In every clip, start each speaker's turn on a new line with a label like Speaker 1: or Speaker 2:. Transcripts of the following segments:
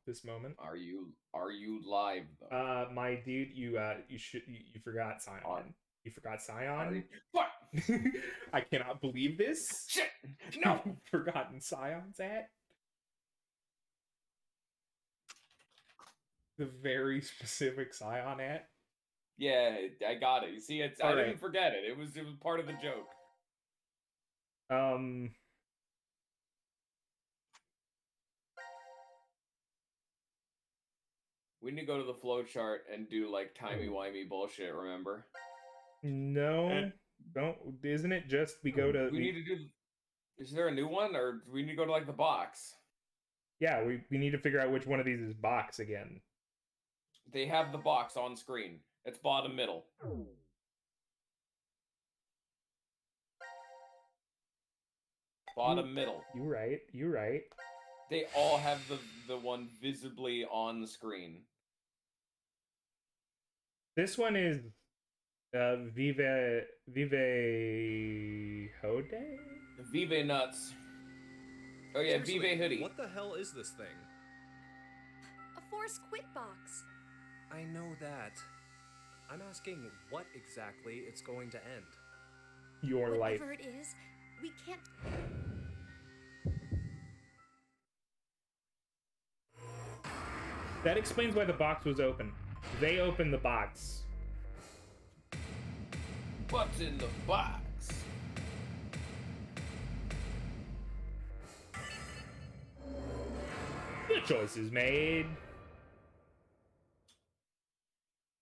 Speaker 1: this moment.
Speaker 2: Are you live though?
Speaker 1: My dude, you forgot
Speaker 2: Are,
Speaker 1: Scion. You forgot
Speaker 2: are you
Speaker 1: Scion.
Speaker 2: what?
Speaker 1: I cannot believe this.
Speaker 2: Shit!
Speaker 1: You've
Speaker 2: No!
Speaker 1: forgotten Scion's at the very specific Scion at.
Speaker 2: Yeah, I got it. You see,
Speaker 1: All
Speaker 2: I
Speaker 1: right.
Speaker 2: didn't forget it. It was part of the joke.
Speaker 1: Um.
Speaker 2: We need to go to the flow chart and do like timey-wimey bullshit, remember?
Speaker 1: No.
Speaker 2: And
Speaker 1: Don't. Isn't it just we go to
Speaker 2: we need to do. Is there a new one, or do we need to go to like the box?
Speaker 1: Yeah, we need to figure out which one of these is box again.
Speaker 2: They have the box on screen. It's bottom middle. Bottom middle.
Speaker 1: You right. You right.
Speaker 2: They all have the one visibly on the screen.
Speaker 1: This one is Vive Hode?
Speaker 2: Vive nuts. Oh yeah,
Speaker 3: Seriously,
Speaker 2: Vive hoodie.
Speaker 3: What the hell is this thing?
Speaker 4: A force quit box.
Speaker 3: I know that. I'm asking what exactly it's going to end.
Speaker 1: Your life.
Speaker 4: Whatever it is, we can't.
Speaker 1: That explains why the box was open. They opened the box.
Speaker 2: What's in the box?
Speaker 1: Good choices made.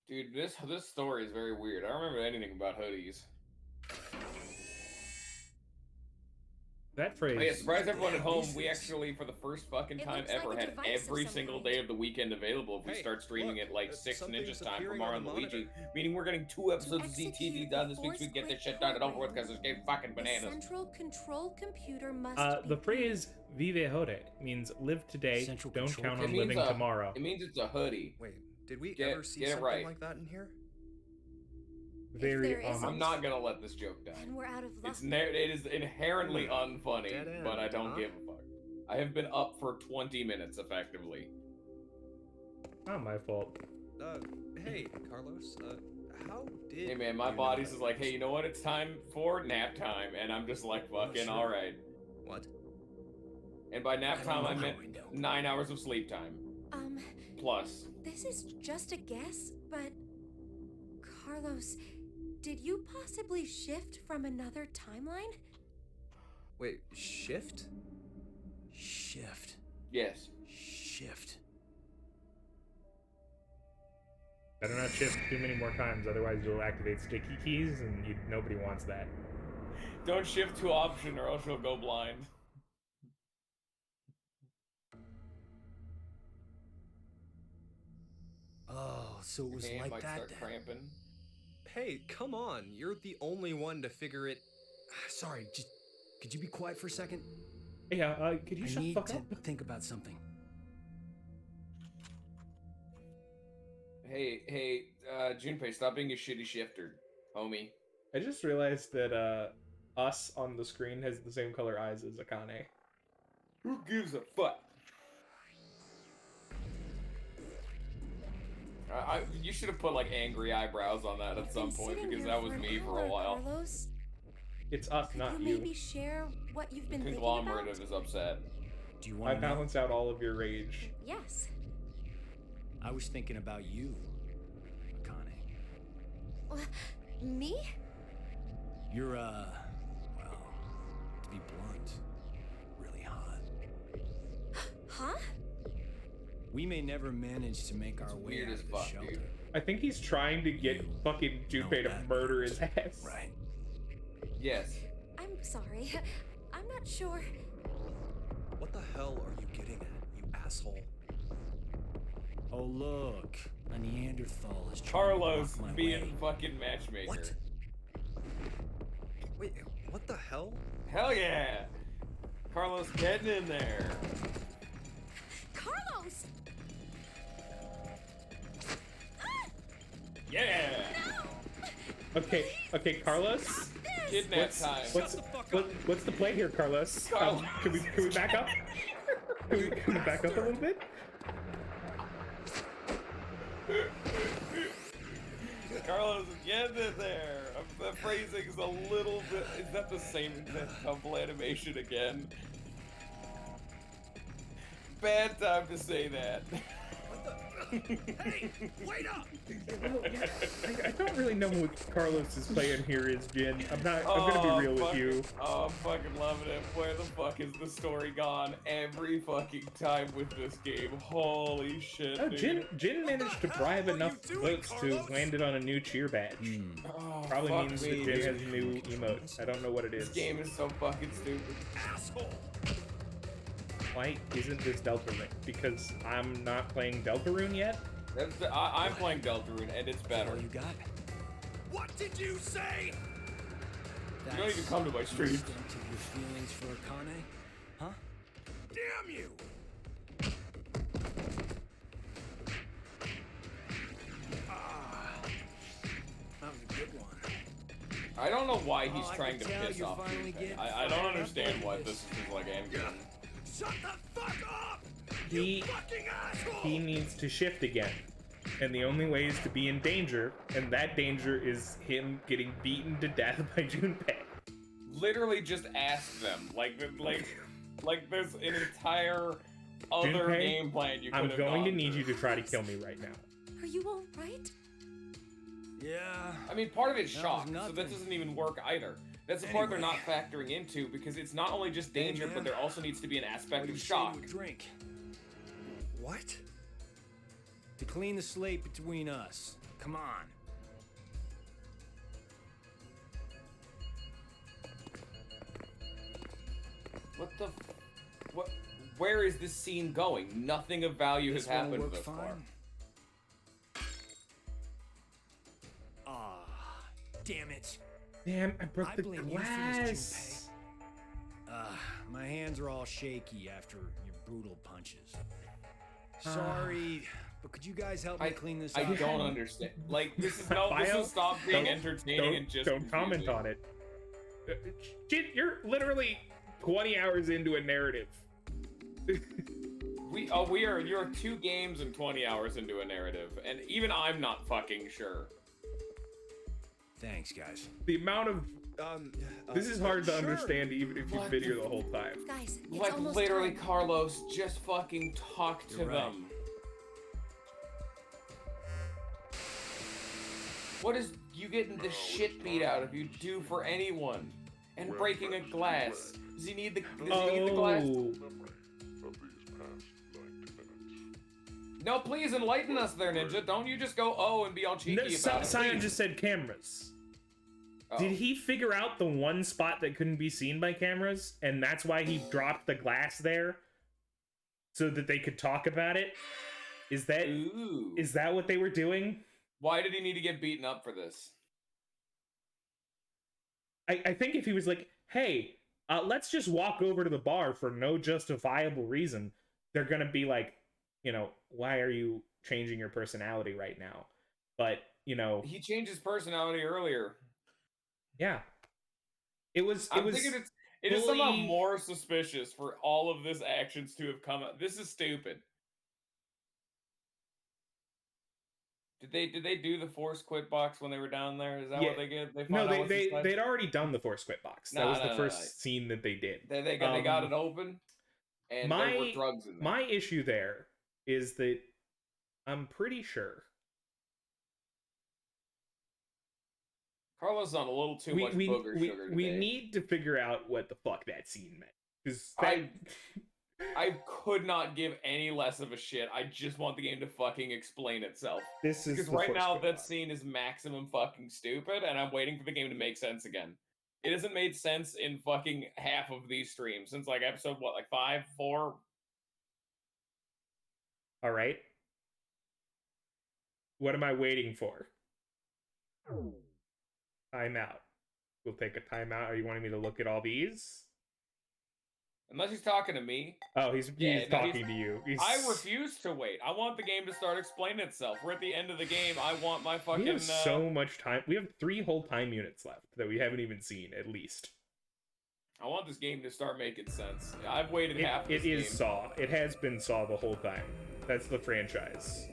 Speaker 2: Dude, this story is very weird. I don't remember anything about hoodies.
Speaker 1: That phrase.
Speaker 2: Oh yeah, surprise everyone at home. We actually, for the first fucking time ever,
Speaker 4: like a
Speaker 2: had
Speaker 4: device of
Speaker 2: every
Speaker 4: some
Speaker 2: single
Speaker 4: kind.
Speaker 2: day of the weekend available if we
Speaker 3: Hey,
Speaker 2: start streaming
Speaker 3: look,
Speaker 2: at like 6
Speaker 3: something's
Speaker 2: ninjas time for
Speaker 3: appearing
Speaker 2: Mario
Speaker 3: on
Speaker 2: and
Speaker 3: the
Speaker 2: Luigi.
Speaker 3: monitor.
Speaker 2: Meaning we're getting 2 episodes of
Speaker 4: execute
Speaker 2: ZTD
Speaker 4: the
Speaker 2: done this week so we
Speaker 4: force
Speaker 2: can get this
Speaker 4: quit
Speaker 2: shit done and over with
Speaker 4: program,
Speaker 2: because this game fucking
Speaker 4: The
Speaker 2: bananas.
Speaker 4: central control computer must be.
Speaker 1: The phrase "Vive Hode" means live today,
Speaker 5: Central
Speaker 1: don't
Speaker 5: control
Speaker 1: count
Speaker 2: It
Speaker 1: on
Speaker 2: means
Speaker 1: living tomorrow.
Speaker 2: It means it's a hoodie.
Speaker 3: Wait, did we
Speaker 2: Get-
Speaker 3: ever see
Speaker 2: get it
Speaker 3: something
Speaker 2: right.
Speaker 3: like that in here?
Speaker 1: Very
Speaker 4: there isn't-
Speaker 2: I'm not gonna let this joke die.
Speaker 4: And we're out of luck.
Speaker 2: It is inherently unfunny,
Speaker 3: Dead end,
Speaker 2: but I don't
Speaker 3: huh?
Speaker 2: give a fuck. I have been up for 20 minutes effectively.
Speaker 1: Not my fault.
Speaker 3: Hey, Carlos, how did
Speaker 2: Hey man, my
Speaker 3: you
Speaker 2: body
Speaker 3: know
Speaker 2: says
Speaker 3: that
Speaker 2: like,
Speaker 3: was-
Speaker 2: hey, you know what? It's time for nap time, and I'm just like, fucking
Speaker 3: sure.
Speaker 2: alright.
Speaker 3: What?
Speaker 2: And by nap
Speaker 5: I
Speaker 2: time,
Speaker 5: don't
Speaker 2: I
Speaker 5: know
Speaker 2: meant
Speaker 5: how I know.
Speaker 2: 9 hours of sleep time. Plus.
Speaker 4: This is just a guess, but Carlos, did you possibly shift from another timeline?
Speaker 3: Wait, shift?
Speaker 5: Shift.
Speaker 2: Yes.
Speaker 5: Shift.
Speaker 1: Better not shift too many more times, otherwise you'll activate sticky keys, and nobody wants that.
Speaker 2: Don't shift to option or else you'll go blind.
Speaker 5: Oh, so it was
Speaker 2: Your hand
Speaker 5: like
Speaker 2: might
Speaker 5: that
Speaker 2: start
Speaker 5: then.
Speaker 2: cramping.
Speaker 3: Hey, come on, you're the only one to figure it.
Speaker 5: Sorry, just could you be quiet for a second?
Speaker 1: Hey, could you
Speaker 5: I
Speaker 1: shut the
Speaker 5: need
Speaker 1: fuck
Speaker 5: to
Speaker 1: up?
Speaker 5: think about something.
Speaker 2: Hey, Junpei, stop being a shitty shifter, homie.
Speaker 1: I just realized that us on the screen has the same color eyes as Akane.
Speaker 2: Who gives a fuck? You should have put like angry eyebrows on that at
Speaker 4: You've
Speaker 2: some
Speaker 4: been
Speaker 2: point
Speaker 4: sitting
Speaker 2: because
Speaker 4: here
Speaker 2: that was
Speaker 4: an
Speaker 2: me for a
Speaker 4: hour,
Speaker 2: while.
Speaker 4: Carlos.
Speaker 1: It's us,
Speaker 4: Could
Speaker 1: not
Speaker 4: you
Speaker 1: you.
Speaker 4: maybe share what you've been thinking
Speaker 2: Conglomerate
Speaker 4: about?
Speaker 2: is upset.
Speaker 5: Do you
Speaker 1: I
Speaker 5: want to know?
Speaker 1: balance out all of your rage.
Speaker 4: Yes.
Speaker 5: I was thinking about you, Akane.
Speaker 4: Me?
Speaker 5: You're, well, to be blunt, really hot.
Speaker 4: Huh?
Speaker 5: We may never manage to make our way
Speaker 2: weird
Speaker 5: out
Speaker 2: as
Speaker 5: of the
Speaker 2: fuck,
Speaker 5: shelter.
Speaker 2: dude.
Speaker 1: I think he's trying to get fucking Junpei to
Speaker 5: that
Speaker 1: murder his
Speaker 5: means,
Speaker 1: ass.
Speaker 5: Right.
Speaker 2: Yes.
Speaker 4: I'm sorry. I'm not sure.
Speaker 3: What the hell are you getting at, you asshole?
Speaker 5: Oh, look. A Neanderthal is trying
Speaker 2: Carlos
Speaker 5: to block my
Speaker 2: being
Speaker 5: way.
Speaker 2: fucking matchmaker.
Speaker 3: What? Wait, what the hell?
Speaker 2: Hell yeah! Carlos getting in there.
Speaker 4: Carlos!
Speaker 2: Yeah!
Speaker 1: Okay, Carlos.
Speaker 2: Kidnap time.
Speaker 1: What's the play here, Carlos?
Speaker 2: Carlos.
Speaker 1: Can we back up? Can we back up a little bit?
Speaker 2: Carlos, get in there. The phrasing is a little bit. Is that the same exact couple animation again? Bad time to say that.
Speaker 3: Hey, wait up!
Speaker 1: I don't really know what Carlos is playing here is, Jin. I'm gonna be real with you.
Speaker 2: Oh, I'm fucking loving it. Where the fuck is the story gone every fucking time with this game? Holy shit,
Speaker 1: Oh,
Speaker 2: dude.
Speaker 1: Jin managed to bribe enough votes to land it on a new cheer badge.
Speaker 2: Oh,
Speaker 1: Probably
Speaker 2: fuck
Speaker 1: means
Speaker 2: me,
Speaker 1: that Jin
Speaker 2: dude.
Speaker 1: has a new emote. I don't know what it is.
Speaker 2: This game is so fucking stupid.
Speaker 3: Asshole!
Speaker 1: Why isn't this Deltarune? Because I'm not playing Deltarune yet?
Speaker 2: I'm playing Deltarune, and it's better.
Speaker 5: All you got?
Speaker 3: What did you say?
Speaker 2: You don't even come to my streams.
Speaker 5: extent of your feelings for Akane? Huh?
Speaker 3: Damn you!
Speaker 5: That was a good one.
Speaker 2: I don't know why he's
Speaker 5: Oh, I
Speaker 2: trying
Speaker 5: can
Speaker 2: to
Speaker 5: tell
Speaker 2: piss
Speaker 5: you're
Speaker 2: off
Speaker 5: finally
Speaker 2: Junpei.
Speaker 5: getting
Speaker 2: I don't
Speaker 5: fired up
Speaker 2: understand
Speaker 5: over
Speaker 2: why
Speaker 5: this.
Speaker 2: this is like endgame.
Speaker 3: Shut the fuck up!
Speaker 1: He
Speaker 3: Fucking asshole!
Speaker 1: he needs to shift again. And the only way is to be in danger, and that danger is him getting beaten to death by Junpei.
Speaker 2: Literally just ask them. Like there's an entire other
Speaker 1: Junpei,
Speaker 2: game plan you could
Speaker 1: I'm
Speaker 2: have
Speaker 1: going to
Speaker 2: gone
Speaker 1: need
Speaker 2: through.
Speaker 1: you to try to kill me right now.
Speaker 4: Are you all right?
Speaker 5: Yeah.
Speaker 2: I mean, part of it's
Speaker 5: That
Speaker 2: shock,
Speaker 5: was
Speaker 2: so that
Speaker 5: nothing.
Speaker 2: doesn't even work either. That's the part they're
Speaker 5: Anyway.
Speaker 2: not factoring into, because it's not only just danger,
Speaker 5: man.
Speaker 2: but there also needs to be an
Speaker 5: What
Speaker 2: aspect
Speaker 5: do you
Speaker 2: of
Speaker 5: say
Speaker 2: shock.
Speaker 5: to a drink?
Speaker 3: What?
Speaker 5: To clean the slate between us. Come on.
Speaker 2: What? Where is this scene going? Nothing of value has
Speaker 5: This one will
Speaker 2: happened
Speaker 5: work
Speaker 2: thus
Speaker 5: fine.
Speaker 2: far.
Speaker 5: Ah, damn it.
Speaker 1: Damn, I broke
Speaker 5: I
Speaker 1: the
Speaker 5: blame you for this,
Speaker 1: glass.
Speaker 5: My hands are all shaky after your brutal punches. Sorry, but could you guys help me clean this
Speaker 2: I
Speaker 5: up?
Speaker 2: don't understand. Like, this is no. This
Speaker 1: Bio,
Speaker 2: is stop being
Speaker 1: don't-
Speaker 2: entertaining and just.
Speaker 1: don't comment
Speaker 2: confusing.
Speaker 1: on it. Jin, you're literally 20 hours into a narrative.
Speaker 2: You're 2 games and 20 hours into a narrative, and even I'm not fucking sure.
Speaker 5: Thanks, guys.
Speaker 1: The amount of this is hard to
Speaker 3: sure.
Speaker 1: understand even if you've
Speaker 2: What
Speaker 1: been
Speaker 2: the
Speaker 1: here the whole time.
Speaker 4: Guys, it's
Speaker 2: Like,
Speaker 4: almost
Speaker 2: literally,
Speaker 4: time.
Speaker 2: Carlos, just fucking talk to
Speaker 5: You're right.
Speaker 2: them. What is you getting the shit beat out of you do for anyone? And breaking a glass. Does he need the glass?
Speaker 1: Oh,
Speaker 2: No, please enlighten us there, Ninja. Don't you just go, oh, and be all cheeky
Speaker 1: no,
Speaker 2: about it.
Speaker 1: Sion
Speaker 2: please.
Speaker 1: just said cameras.
Speaker 2: Oh.
Speaker 1: Did he figure out the one spot that couldn't be seen by cameras, and that's why he dropped the glass there, so that they could talk about it? Is that
Speaker 2: Ooh.
Speaker 1: what they were doing?
Speaker 2: Why did he need to get beaten up for this?
Speaker 1: I think if he was like, hey, let's just walk over to the bar for no justifiable reason, they're gonna be like, you know, why are you changing your personality right now? But, you know,
Speaker 2: He changed his personality earlier.
Speaker 1: yeah. It was
Speaker 2: Thinking it is somehow
Speaker 1: fully-
Speaker 2: more suspicious for all of this actions to have come out. This is stupid. Did they do the force quit box when they were down there? Is that
Speaker 1: Yeah.
Speaker 2: what they did? They
Speaker 1: No,
Speaker 2: found out what's inside?
Speaker 1: they'd already done the force quit box. That
Speaker 2: No,
Speaker 1: was
Speaker 2: no,
Speaker 1: the
Speaker 2: no,
Speaker 1: first
Speaker 2: no.
Speaker 1: scene that they did.
Speaker 2: They got it open, and there were drugs in there.
Speaker 1: My issue there is that I'm pretty sure
Speaker 2: Carlos is on a little too much booger sugar today.
Speaker 1: we need to figure out what the fuck that scene meant. Because
Speaker 2: I could not give any less of a shit. I just want the game to fucking explain itself.
Speaker 1: this is
Speaker 2: Because
Speaker 1: the
Speaker 2: right
Speaker 1: force
Speaker 2: now
Speaker 1: quit
Speaker 2: that
Speaker 1: box.
Speaker 2: scene is maximum fucking stupid, and I'm waiting for the game to make sense again. It hasn't made sense in fucking half of these streams since like episode what, like 5, 4.
Speaker 1: All right. What am I waiting for? Timeout. We'll take a timeout. Are you wanting me to look at all these?
Speaker 2: Unless he's talking to me,
Speaker 1: Oh, he's
Speaker 2: Yeah, no,
Speaker 1: talking to you.
Speaker 2: I refuse to wait. I want the game to start explaining itself. We're at the end of the game. I want my
Speaker 1: We
Speaker 2: fucking.
Speaker 1: have so much time. We have 3 whole time units left that we haven't even seen, at least.
Speaker 2: I want this game to start making sense. I've waited half.
Speaker 1: It
Speaker 2: This
Speaker 1: is
Speaker 2: game.
Speaker 1: Saw. It has been Saw the whole time. That's the franchise.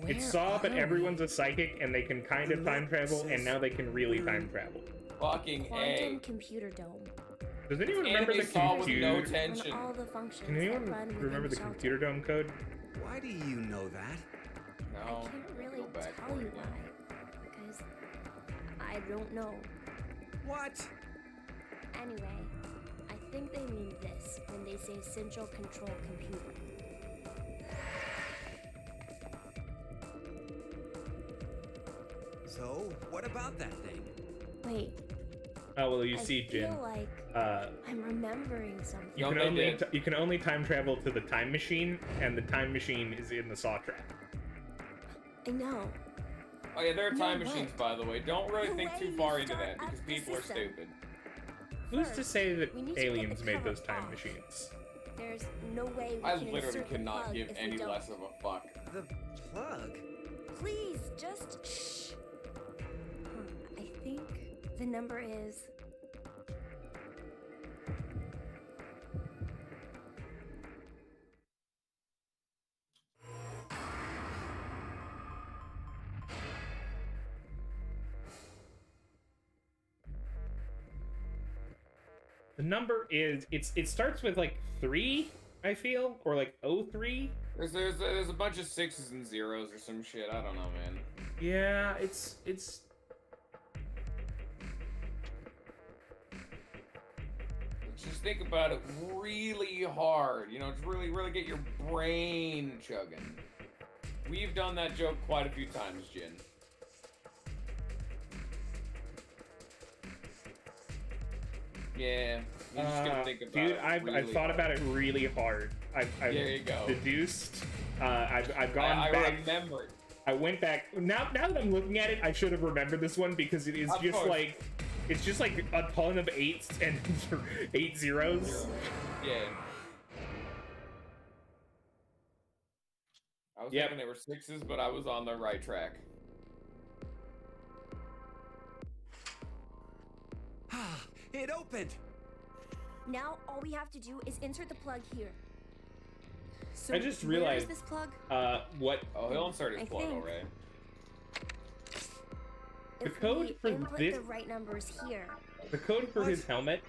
Speaker 1: It saw that everyone's a psychic and they can kind of time travel, and now they can really time travel.
Speaker 2: Fucking
Speaker 4: Quantum
Speaker 2: A.
Speaker 4: computer dome.
Speaker 1: Does anyone remember the
Speaker 2: saw with no
Speaker 1: computer?
Speaker 2: tension.
Speaker 4: All the functions
Speaker 1: Can anyone
Speaker 4: that run
Speaker 1: remember
Speaker 4: within
Speaker 1: the
Speaker 4: shelter.
Speaker 1: computer dome code?
Speaker 5: Why do you know that?
Speaker 2: No.
Speaker 4: I can't really
Speaker 2: Go back
Speaker 4: tell
Speaker 2: for
Speaker 4: you
Speaker 2: it
Speaker 4: why,
Speaker 2: again.
Speaker 4: because I don't know.
Speaker 5: What?
Speaker 4: Anyway, I think they mean this when they say central control computer.
Speaker 5: So, what about that thing?
Speaker 4: Wait,
Speaker 1: Oh well, you
Speaker 4: I
Speaker 1: see, Jin.
Speaker 4: feel like I'm remembering something.
Speaker 1: You
Speaker 2: No,
Speaker 1: can
Speaker 2: they
Speaker 1: only
Speaker 2: did.
Speaker 1: you can only time travel to the time machine, and the time machine is in the saw trap.
Speaker 4: I know.
Speaker 2: Oh yeah, there are
Speaker 4: No
Speaker 2: time
Speaker 4: way.
Speaker 2: machines, by the way. Don't really
Speaker 4: The
Speaker 2: think
Speaker 4: way
Speaker 2: too
Speaker 4: you
Speaker 2: far into
Speaker 4: start
Speaker 2: that
Speaker 4: up
Speaker 2: because
Speaker 4: the
Speaker 2: people are
Speaker 4: system.
Speaker 2: stupid.
Speaker 1: Who's to
Speaker 4: First,
Speaker 1: say that
Speaker 4: we need to get
Speaker 1: aliens
Speaker 4: the
Speaker 1: made
Speaker 4: cover
Speaker 1: those time
Speaker 4: off.
Speaker 1: machines?
Speaker 4: There's no way we
Speaker 2: I
Speaker 4: can
Speaker 2: literally
Speaker 4: insert the
Speaker 2: could not
Speaker 4: plug
Speaker 2: give
Speaker 4: if we
Speaker 2: any
Speaker 4: don't.
Speaker 2: less of a fuck.
Speaker 5: The plug?
Speaker 4: Please, just shh. I think the number is.
Speaker 1: The number is it starts with like 3, I feel, or like 03.
Speaker 2: There's a bunch of 6s and 0s or some shit. I don't know, man.
Speaker 1: Yeah, it's
Speaker 2: Just think about it really hard. You know, just really get your brain chugging. We've done that joke quite a few times, Jin. Yeah, you're just gonna think about
Speaker 1: dude,
Speaker 2: it.
Speaker 1: I've
Speaker 2: really
Speaker 1: thought
Speaker 2: hard.
Speaker 1: about it really hard. I've
Speaker 2: There you go.
Speaker 1: deduced. I've gone
Speaker 2: I
Speaker 1: back.
Speaker 2: remember it.
Speaker 1: I went back. Now that I'm looking at it, I should have remembered this one because it is
Speaker 2: Of
Speaker 1: just
Speaker 2: course.
Speaker 1: like it's just like a ton of 8s and 8 zeros.
Speaker 2: Yeah. I was
Speaker 1: Yep.
Speaker 2: thinking they were 6s, but I was on the right track.
Speaker 5: It opened!
Speaker 4: Now all we have to do is insert the plug here. So
Speaker 1: I just
Speaker 4: where
Speaker 1: realized-
Speaker 4: is this plug?
Speaker 2: Oh, he'll insert his
Speaker 4: I
Speaker 2: plug,
Speaker 4: think-
Speaker 2: alright.
Speaker 1: The
Speaker 4: If
Speaker 1: code
Speaker 4: we
Speaker 1: for
Speaker 4: input
Speaker 1: this-
Speaker 4: the right numbers here.
Speaker 1: The code for his helmet,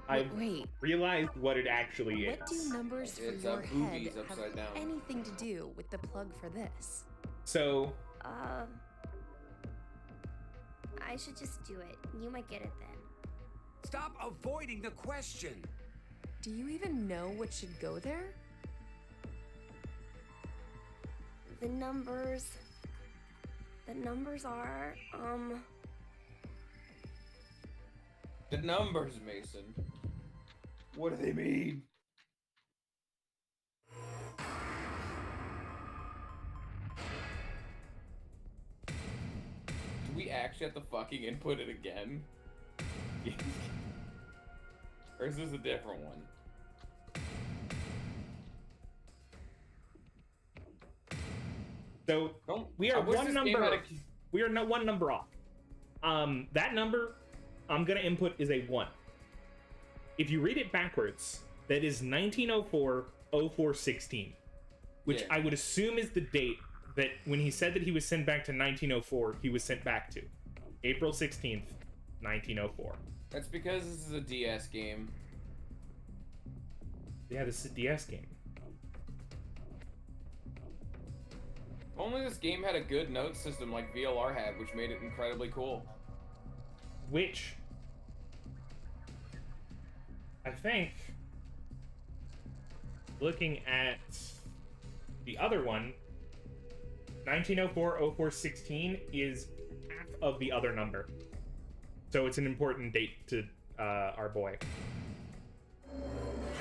Speaker 1: I
Speaker 6: Wait,
Speaker 1: realized what it actually is.
Speaker 6: what do numbers for
Speaker 2: It's,
Speaker 6: your
Speaker 2: boobies
Speaker 6: head
Speaker 2: upside
Speaker 6: have
Speaker 2: down.
Speaker 6: anything to do with the plug for this?
Speaker 1: So
Speaker 4: I should just do it. You might get it then.
Speaker 5: Stop avoiding the question!
Speaker 6: Do you even know what should go there?
Speaker 4: The numbers are
Speaker 2: The numbers, Mason. What do they mean? Do we actually have to fucking input it again? Or is this a different one?
Speaker 1: So
Speaker 2: Don't,
Speaker 1: we
Speaker 2: I
Speaker 1: are
Speaker 2: wish
Speaker 1: one
Speaker 2: this game
Speaker 1: number.
Speaker 2: had a-
Speaker 1: We are one number off. That number I'm gonna input is a 1. If you read it backwards, that is 1904-04-16, which
Speaker 2: Yeah.
Speaker 1: I would assume is the date that when he said that he was sent back to 1904, he was sent back to April 16th, 1904.
Speaker 2: That's because this is a DS game.
Speaker 1: Yeah, this is a DS game.
Speaker 2: If only this game had a good note system like VLR had, which made it incredibly cool.
Speaker 1: Which I think, looking at the other one, 1904-04-16 is half of the other number. So it's an important date to our boy.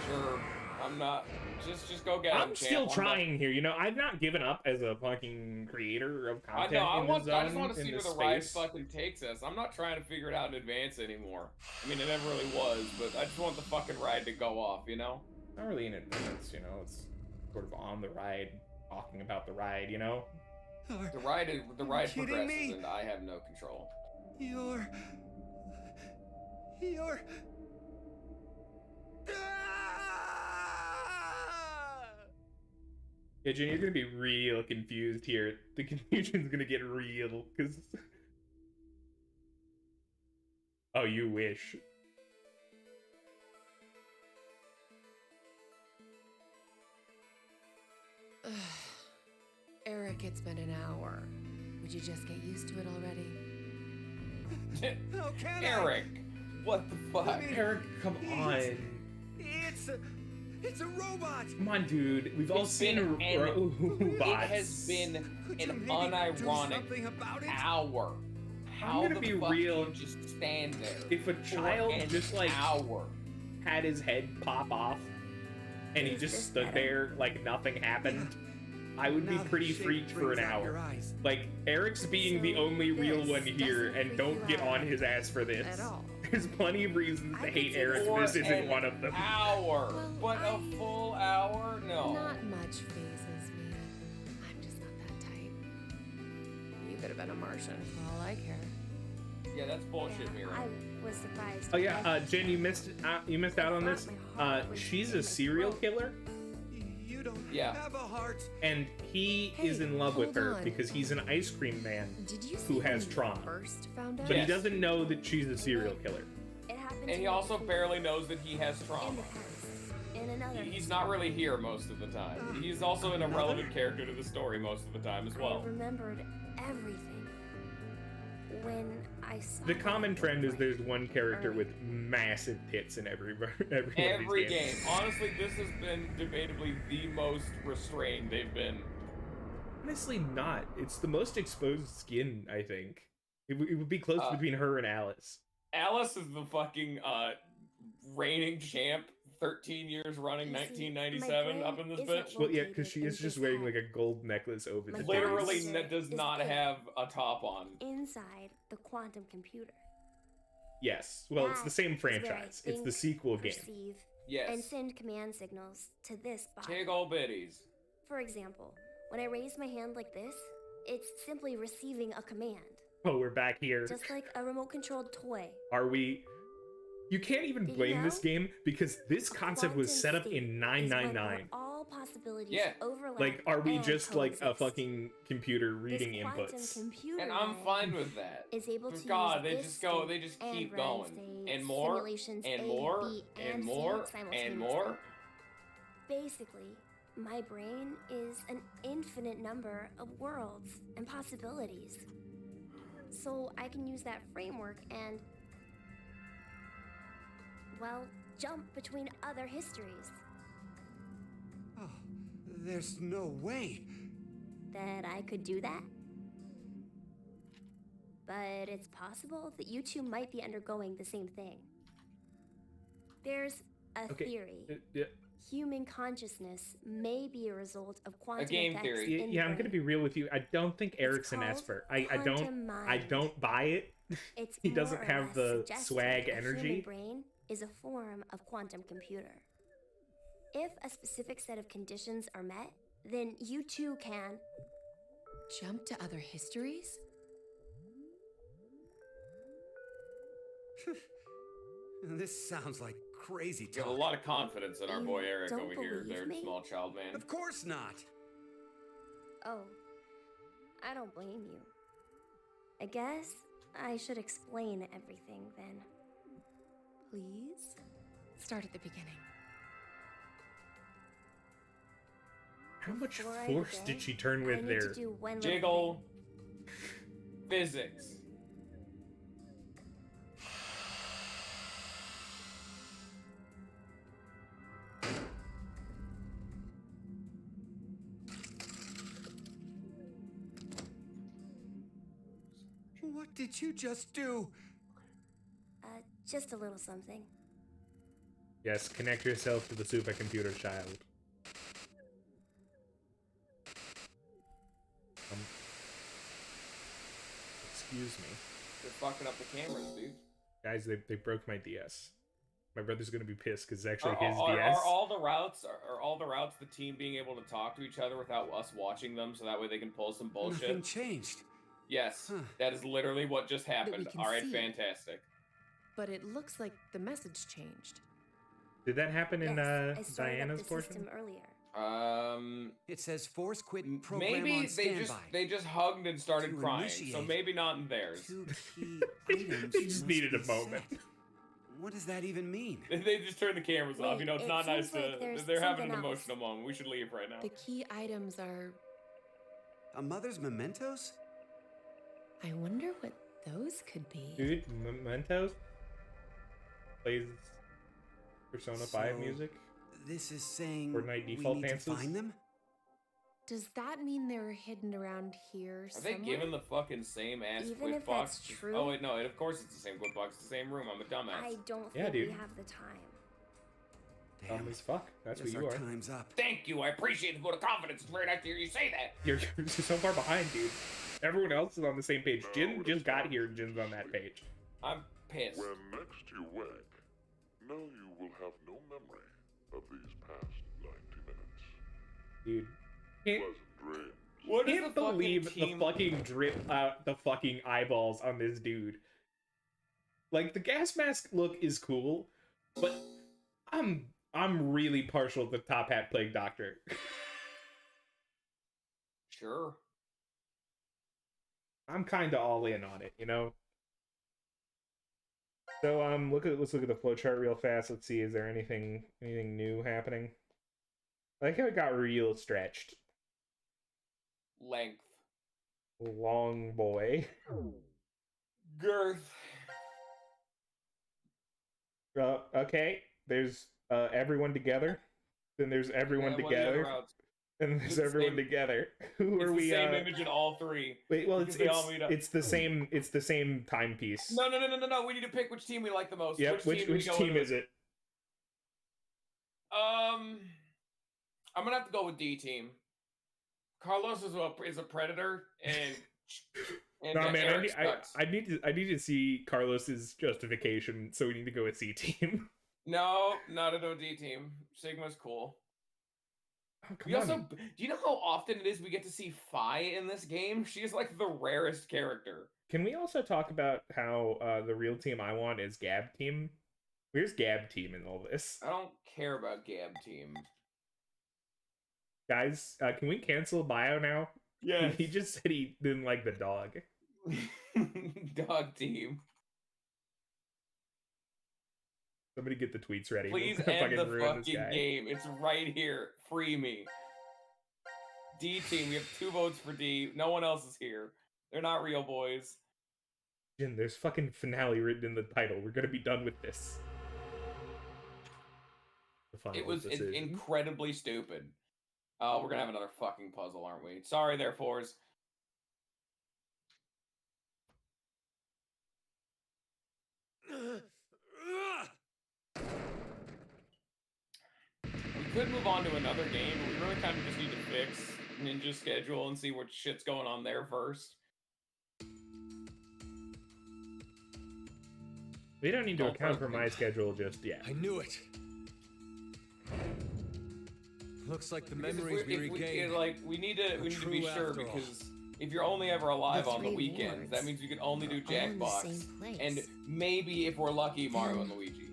Speaker 2: Sure, I'm not. Just go get him.
Speaker 1: I'm still trying here, you know. I've not given up as a fucking creator of
Speaker 2: I
Speaker 1: content
Speaker 2: know. I
Speaker 1: in this
Speaker 2: just
Speaker 1: zone,
Speaker 2: want to
Speaker 1: in
Speaker 2: see where
Speaker 1: this
Speaker 2: the ride
Speaker 1: space.
Speaker 2: fucking takes us. I'm not trying to figure it out in advance anymore. I mean, it never really was, but I just want the fucking ride to go off. You know?
Speaker 1: Not really in advance, you know. It's sort of on the ride, talking about the ride, you know.
Speaker 2: The ride
Speaker 5: kidding
Speaker 2: progresses,
Speaker 5: me?
Speaker 2: and I have no control.
Speaker 5: You're... Ah!
Speaker 1: Yeah, Jen, you're gonna be real confused here. The confusion's gonna get real, because... Oh, you wish.
Speaker 6: Eric, it's been an hour. Would you just get used to it already?
Speaker 5: How can
Speaker 2: Eric, what the fuck?
Speaker 5: I mean-
Speaker 1: Eric, come on.
Speaker 5: It's a robot.
Speaker 1: Come on, dude. We've all
Speaker 2: It's
Speaker 1: seen
Speaker 2: been an-
Speaker 1: robots.
Speaker 2: It has been
Speaker 5: Could you
Speaker 2: an
Speaker 5: maybe do
Speaker 2: unironic
Speaker 5: something about it?
Speaker 2: hour. How
Speaker 1: gonna
Speaker 2: the
Speaker 1: be
Speaker 2: fuck
Speaker 1: real.
Speaker 2: do you just stand there?
Speaker 1: If a
Speaker 2: for
Speaker 1: child
Speaker 2: an
Speaker 1: just, like,
Speaker 2: hour.
Speaker 1: had his head pop off and he
Speaker 4: Is
Speaker 1: just
Speaker 4: this
Speaker 1: stood
Speaker 4: better?
Speaker 1: there like nothing happened, I would be
Speaker 5: Now the
Speaker 1: pretty
Speaker 5: shape
Speaker 1: freaked for
Speaker 5: brings
Speaker 1: an
Speaker 5: out your
Speaker 1: hour.
Speaker 5: eyes.
Speaker 1: Like, Eric's being the
Speaker 4: So
Speaker 1: only real
Speaker 4: this
Speaker 1: one here,
Speaker 4: doesn't
Speaker 1: and
Speaker 4: freak
Speaker 1: don't
Speaker 4: you
Speaker 1: get
Speaker 4: out
Speaker 1: on his ass for this.
Speaker 6: At all.
Speaker 1: There's plenty of reasons to
Speaker 4: I
Speaker 1: hate
Speaker 4: could see
Speaker 1: Eric.
Speaker 2: For
Speaker 1: This isn't
Speaker 2: an
Speaker 1: one of them.
Speaker 2: hour.
Speaker 6: Well,
Speaker 2: But a
Speaker 6: I-
Speaker 2: full hour? No.
Speaker 6: Not much phases me. I'm just not that type. You could have been a Martian for all I care.
Speaker 2: Yeah, that's bullshit, Mira.
Speaker 4: I was surprised.
Speaker 1: Oh yeah,
Speaker 4: but
Speaker 1: Jen, you missed out on this. She's a serial killer,
Speaker 5: You don't
Speaker 2: Yeah.
Speaker 5: have a heart.
Speaker 1: and he
Speaker 6: Hey,
Speaker 1: is in love with
Speaker 6: hold
Speaker 1: her
Speaker 6: on.
Speaker 1: because he's an ice cream man,
Speaker 6: Did you
Speaker 1: Who
Speaker 6: see
Speaker 1: has
Speaker 6: when you
Speaker 1: trauma.
Speaker 6: first found out?
Speaker 1: but
Speaker 2: Yes.
Speaker 1: he doesn't know that she's a serial killer.
Speaker 4: it happened
Speaker 2: And
Speaker 4: to
Speaker 2: he
Speaker 4: me
Speaker 2: also
Speaker 4: before.
Speaker 2: barely knows that he has
Speaker 4: In
Speaker 2: trauma.
Speaker 4: the past. In another.
Speaker 2: He's not really here most of the time. He's also an irrelevant character to the story most of the time as
Speaker 4: I
Speaker 2: well.
Speaker 4: remembered everything. When I saw
Speaker 1: The common
Speaker 4: my
Speaker 1: trend is
Speaker 4: boyfriend
Speaker 1: there's one character
Speaker 4: early.
Speaker 1: with massive tits in every one of
Speaker 2: Every
Speaker 1: these games.
Speaker 2: game. Honestly, this has been debatably the most restrained they've been.
Speaker 1: Honestly, not. It's the most exposed skin, I think. It would be close between her and Alice.
Speaker 2: Alice is the fucking reigning champ, 13 years running,
Speaker 4: You see,
Speaker 2: 1997,
Speaker 4: my
Speaker 2: up in this
Speaker 4: brain
Speaker 2: bitch.
Speaker 4: isn't
Speaker 1: Well, yeah, because
Speaker 4: located
Speaker 1: she
Speaker 4: in
Speaker 1: is just
Speaker 4: this
Speaker 1: wearing
Speaker 4: head.
Speaker 1: like a gold necklace over
Speaker 4: My
Speaker 1: the
Speaker 4: brain
Speaker 2: Literally
Speaker 4: is-
Speaker 2: does
Speaker 4: is
Speaker 2: not
Speaker 4: big.
Speaker 2: have a top on.
Speaker 4: Inside the quantum computer.
Speaker 1: Yes. Well, it's the
Speaker 4: That
Speaker 1: same
Speaker 4: is where I
Speaker 1: franchise. It's the
Speaker 4: think,
Speaker 1: sequel game.
Speaker 4: perceive, and
Speaker 2: Yes.
Speaker 4: send command signals to this body.
Speaker 2: Tig ol' bitties.
Speaker 4: For example, when I raise my hand like this, it's simply receiving a command,
Speaker 1: Oh, we're back here.
Speaker 4: just like a remote-controlled toy.
Speaker 1: Are we? You can't even
Speaker 4: Did you
Speaker 1: blame this
Speaker 4: know?
Speaker 1: game because this
Speaker 4: A
Speaker 1: concept was
Speaker 4: quantum
Speaker 1: set up
Speaker 4: state
Speaker 1: in
Speaker 4: is when
Speaker 1: 999.
Speaker 4: all possibilities
Speaker 2: Yeah.
Speaker 4: overlap.
Speaker 1: Like, are we
Speaker 4: and
Speaker 1: just like a
Speaker 4: coexist.
Speaker 1: fucking computer reading
Speaker 4: This quantum
Speaker 1: inputs?
Speaker 4: computer
Speaker 2: And I'm
Speaker 4: then
Speaker 2: fine with that.
Speaker 4: is able to
Speaker 2: God,
Speaker 4: use
Speaker 2: they
Speaker 4: this
Speaker 2: just go,
Speaker 4: state
Speaker 2: they just
Speaker 4: and
Speaker 2: keep
Speaker 4: run,
Speaker 2: going.
Speaker 4: say,
Speaker 2: And more,
Speaker 4: simulations
Speaker 2: and
Speaker 4: A,
Speaker 2: more,
Speaker 4: B,
Speaker 2: and
Speaker 4: C
Speaker 2: more, and
Speaker 4: simultaneously.
Speaker 2: more.
Speaker 4: Basically, my brain is an infinite number of worlds and possibilities. So I can use that framework and, well, jump between other histories.
Speaker 5: Oh, there's no way.
Speaker 4: That I could do that? But it's possible that you two might be undergoing the same thing. There's a
Speaker 1: Okay.
Speaker 4: theory.
Speaker 1: Yeah,
Speaker 4: Human consciousness may be a result of quantum
Speaker 2: game
Speaker 4: effects
Speaker 2: theory.
Speaker 4: in
Speaker 1: yeah,
Speaker 4: the
Speaker 1: I'm gonna
Speaker 4: brain.
Speaker 1: be real with you. I don't think Eric's an
Speaker 4: called
Speaker 1: expert. I
Speaker 4: quantum mind.
Speaker 1: don't buy it.
Speaker 4: It's
Speaker 1: He
Speaker 4: more
Speaker 1: doesn't
Speaker 4: or
Speaker 1: have
Speaker 4: less
Speaker 1: the
Speaker 4: suggesting
Speaker 1: swag
Speaker 4: a
Speaker 1: energy.
Speaker 4: Human brain is a form of quantum computer. If a specific set of conditions are met, then you too can.
Speaker 6: Jump to other histories?
Speaker 5: This sounds like crazy
Speaker 2: You have a
Speaker 5: talk.
Speaker 2: lot of confidence in our
Speaker 4: You
Speaker 2: boy Eric
Speaker 4: don't
Speaker 2: over here,
Speaker 4: believe
Speaker 2: there,
Speaker 4: me?
Speaker 2: small child man.
Speaker 5: Of course not.
Speaker 4: Oh, I don't blame you. I guess I should explain everything then.
Speaker 6: Please? Start at the beginning.
Speaker 1: How much
Speaker 4: Before I
Speaker 1: force
Speaker 4: begin,
Speaker 1: did she turn
Speaker 4: I
Speaker 1: with
Speaker 4: need
Speaker 1: there?
Speaker 4: to do one little
Speaker 2: Jiggle. Physics.
Speaker 5: What did you just do?
Speaker 4: just a little something.
Speaker 1: Yes, connect yourself to the supercomputer, child. Excuse me.
Speaker 2: They're fucking up the cameras, dude.
Speaker 1: Guys, they broke my DS. My brother's gonna be pissed because it's actually
Speaker 2: Are,
Speaker 1: his
Speaker 2: are,
Speaker 1: DS.
Speaker 2: are all the routes are all the routes the team being able to talk to each other without us watching them, so that way they can pull some
Speaker 5: Nothing
Speaker 2: bullshit?
Speaker 5: changed.
Speaker 2: Yes,
Speaker 5: Huh.
Speaker 2: that is literally what just
Speaker 6: we
Speaker 2: happened.
Speaker 6: can
Speaker 2: All right,
Speaker 6: see.
Speaker 2: fantastic.
Speaker 6: But it looks like the message changed.
Speaker 1: Did that happen in
Speaker 4: Yes, I started
Speaker 1: Diana's
Speaker 4: up the
Speaker 1: portion?
Speaker 4: system earlier.
Speaker 5: It says force quit program
Speaker 2: Maybe
Speaker 5: on
Speaker 2: they
Speaker 5: standby.
Speaker 2: just hugged and started
Speaker 5: To
Speaker 2: crying. So
Speaker 5: initiate
Speaker 2: maybe not in theirs.
Speaker 5: 2 key items.
Speaker 1: They just
Speaker 5: must
Speaker 1: needed a
Speaker 5: be
Speaker 1: moment.
Speaker 5: set. What does that even mean?
Speaker 2: They just turned the cameras off.
Speaker 4: Wait,
Speaker 2: You know, it's
Speaker 4: it
Speaker 2: not nice
Speaker 4: seems like
Speaker 2: to.
Speaker 4: there's
Speaker 2: They're having an
Speaker 4: something else.
Speaker 2: emotional moment. We should leave right now.
Speaker 6: The key items are.
Speaker 5: A mother's mementos?
Speaker 6: I wonder what those could be.
Speaker 1: Dude, Mementos plays Persona 5
Speaker 5: So,
Speaker 1: music.
Speaker 5: This is saying
Speaker 1: Fortnite
Speaker 5: we
Speaker 1: default
Speaker 5: need
Speaker 1: dances?
Speaker 5: to find them?
Speaker 6: Does that mean they're hidden around here
Speaker 2: Are they
Speaker 6: somewhere?
Speaker 2: given the fucking same ass
Speaker 4: Even
Speaker 2: quit
Speaker 4: if
Speaker 2: box?
Speaker 4: that's true-
Speaker 2: Oh wait, no. Of course it's the same quit box. It's the same room. I'm a dumbass.
Speaker 4: I don't
Speaker 1: Yeah,
Speaker 4: think
Speaker 1: dude.
Speaker 4: we have the time.
Speaker 1: Dumb as fuck. That's
Speaker 5: Guess
Speaker 1: what you
Speaker 5: our
Speaker 1: are.
Speaker 5: time's up.
Speaker 2: Thank you. I appreciate the vote of confidence. It's very nice to hear you say that.
Speaker 1: You're so far behind, dude. Everyone else is on the same page. Jin just got here and Jin's on that page.
Speaker 2: I'm pissed.
Speaker 7: When next you wake, know you will have no memory of these past 90 minutes.
Speaker 1: Dude. Can't,
Speaker 7: Pleasant dreams.
Speaker 2: What is
Speaker 1: can't
Speaker 2: the fucking
Speaker 1: believe
Speaker 2: team?
Speaker 1: the fucking drip out the fucking eyeballs on this dude. Like, the gas mask look is cool, but I'm really partial to Top Hat Plague Doctor.
Speaker 2: Sure.
Speaker 1: I'm kind of all in on it, you know. So let's look at the flowchart real fast. Let's see, is there anything new happening? I like how it got real stretched.
Speaker 2: Length.
Speaker 1: Long boy.
Speaker 2: Girth.
Speaker 1: Okay. There's everyone together. Then there's everyone
Speaker 2: Yeah, what are the other
Speaker 1: together.
Speaker 2: routes?
Speaker 1: And there's
Speaker 2: It's the
Speaker 1: everyone
Speaker 2: same-
Speaker 1: together. Who
Speaker 2: It's
Speaker 1: are
Speaker 2: the
Speaker 1: we?
Speaker 2: same image in all three.
Speaker 1: Wait, well,
Speaker 2: because they all meet up.
Speaker 1: it's the same timepiece.
Speaker 2: No. We need to pick which team we like the most.
Speaker 1: Yep. Which
Speaker 2: do we go
Speaker 1: team
Speaker 2: with?
Speaker 1: is it?
Speaker 2: I'm gonna have to go with D team. Carlos is a predator, and
Speaker 1: No, man.
Speaker 2: Eric sucks.
Speaker 1: I need to see Carlos's justification. So we need to go with C team.
Speaker 2: No, not a D team. Sigma's cool.
Speaker 1: Oh, come
Speaker 2: We
Speaker 1: on.
Speaker 2: also, do you know how often it is we get to see Fi in this game? She is like the rarest character.
Speaker 1: Can we also talk about how the real team I want is Gab team? Where's Gab team in all this?
Speaker 2: I don't care about Gab team.
Speaker 1: Guys, can we cancel Bio now?
Speaker 2: Yeah.
Speaker 1: He just said he didn't like the dog.
Speaker 2: Dog team.
Speaker 1: Somebody get the tweets ready.
Speaker 2: Please
Speaker 1: Let's
Speaker 2: end the
Speaker 1: ruin this
Speaker 2: fucking
Speaker 1: guy.
Speaker 2: game. It's right here. Free me. D team. We have 2 votes for D. No one else is here. They're not real boys.
Speaker 1: Jin, there's fucking finale written in the title. We're gonna be done with this. The final
Speaker 2: It was
Speaker 1: decision.
Speaker 2: incredibly stupid. We're gonna have another fucking puzzle, aren't we? Sorry, therefores. We could move on to another game, but we really kind of just need to fix Ninja's schedule and see what shit's going on there first.
Speaker 1: We don't need to
Speaker 2: Oh,
Speaker 1: account for my
Speaker 2: perfect.
Speaker 1: schedule just yet.
Speaker 3: I knew it. Looks like the
Speaker 2: Because
Speaker 3: memories we regained.
Speaker 2: we need to be
Speaker 3: true
Speaker 2: sure
Speaker 3: after all.
Speaker 2: because if you're only ever alive
Speaker 6: The
Speaker 2: on the
Speaker 6: three
Speaker 2: weekends,
Speaker 6: wards
Speaker 2: that means you can only do
Speaker 6: all in the
Speaker 2: Jackbox
Speaker 6: same place.
Speaker 2: and maybe if we're lucky, Mario and Luigi.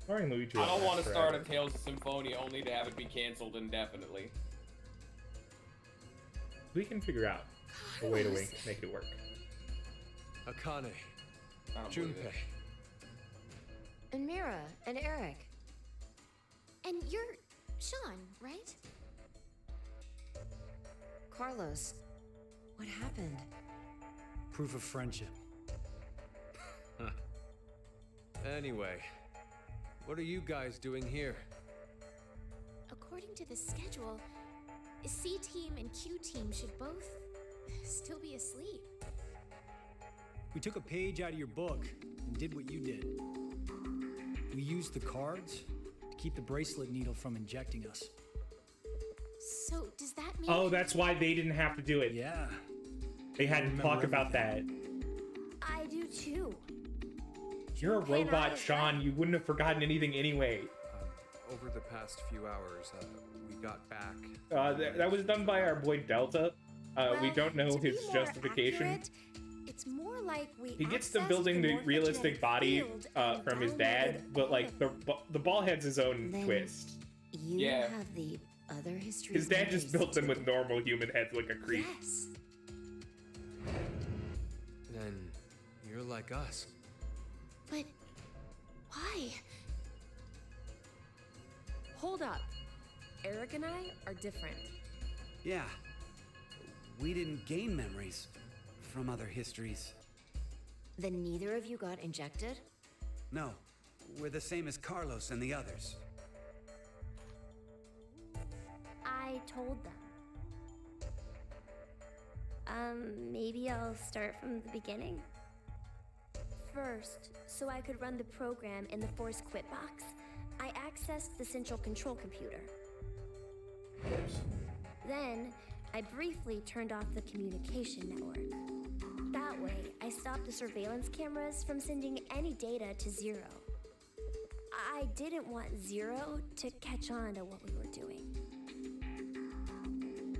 Speaker 1: Mario and Luigi
Speaker 2: I
Speaker 1: will
Speaker 2: don't
Speaker 1: last
Speaker 2: want to start a
Speaker 1: forever.
Speaker 2: Tales of Symphonia only to have it be canceled indefinitely.
Speaker 1: We can figure out a way to
Speaker 6: Carlos.
Speaker 1: make it work.
Speaker 3: Akane,
Speaker 2: I don't believe
Speaker 3: Junpei.
Speaker 2: it.
Speaker 4: And Mira and Eric.
Speaker 8: And you're Sean, right?
Speaker 4: Carlos, what happened?
Speaker 5: Proof of friendship.
Speaker 3: Anyway, what are you guys doing here?
Speaker 8: According to the schedule, C team and Q team should both still be asleep.
Speaker 5: We took a page out of your book and did what you did. We used the cards to keep the bracelet needle from injecting us.
Speaker 8: So does that mean?
Speaker 1: Oh, that's why they didn't have to do it.
Speaker 5: Yeah.
Speaker 1: They had to
Speaker 5: remember
Speaker 1: talk about that.
Speaker 4: I do too.
Speaker 1: You're a
Speaker 4: Junpei and I
Speaker 1: robot,
Speaker 4: as
Speaker 1: Sean.
Speaker 4: well.
Speaker 1: You wouldn't have forgotten anything anyway.
Speaker 3: Over the past few hours, we got back.
Speaker 1: That was done by our boy Delta. We
Speaker 4: Well,
Speaker 1: don't know
Speaker 4: to be
Speaker 1: his
Speaker 4: more
Speaker 1: justification.
Speaker 4: accurate, it's more like we
Speaker 1: He gets to
Speaker 4: accessed
Speaker 1: building the
Speaker 4: morphogenetic
Speaker 1: realistic body
Speaker 4: field and
Speaker 1: from his
Speaker 4: downloaded
Speaker 1: dad, but
Speaker 4: all
Speaker 1: like
Speaker 4: of
Speaker 1: the ball head's his own
Speaker 4: Then-
Speaker 1: twist.
Speaker 9: You
Speaker 2: Yeah.
Speaker 9: have the other history.
Speaker 1: His dad just built them with normal human heads like a creep.
Speaker 9: Yes.
Speaker 3: Then you're like us.
Speaker 8: But why?
Speaker 6: Hold up. Eric and I are different.
Speaker 10: Yeah. We didn't gain memories from other histories.
Speaker 9: Then neither of you got injected?
Speaker 10: No, we're the same as Carlos and the others.
Speaker 4: I told them. Maybe I'll start from the beginning. First, so I could run the program in the Force Quit box, I accessed the central control computer. Then, I briefly turned off the communication network. That way, I stopped the surveillance cameras from sending any data to Zero. I didn't want Zero to catch on to what we were doing.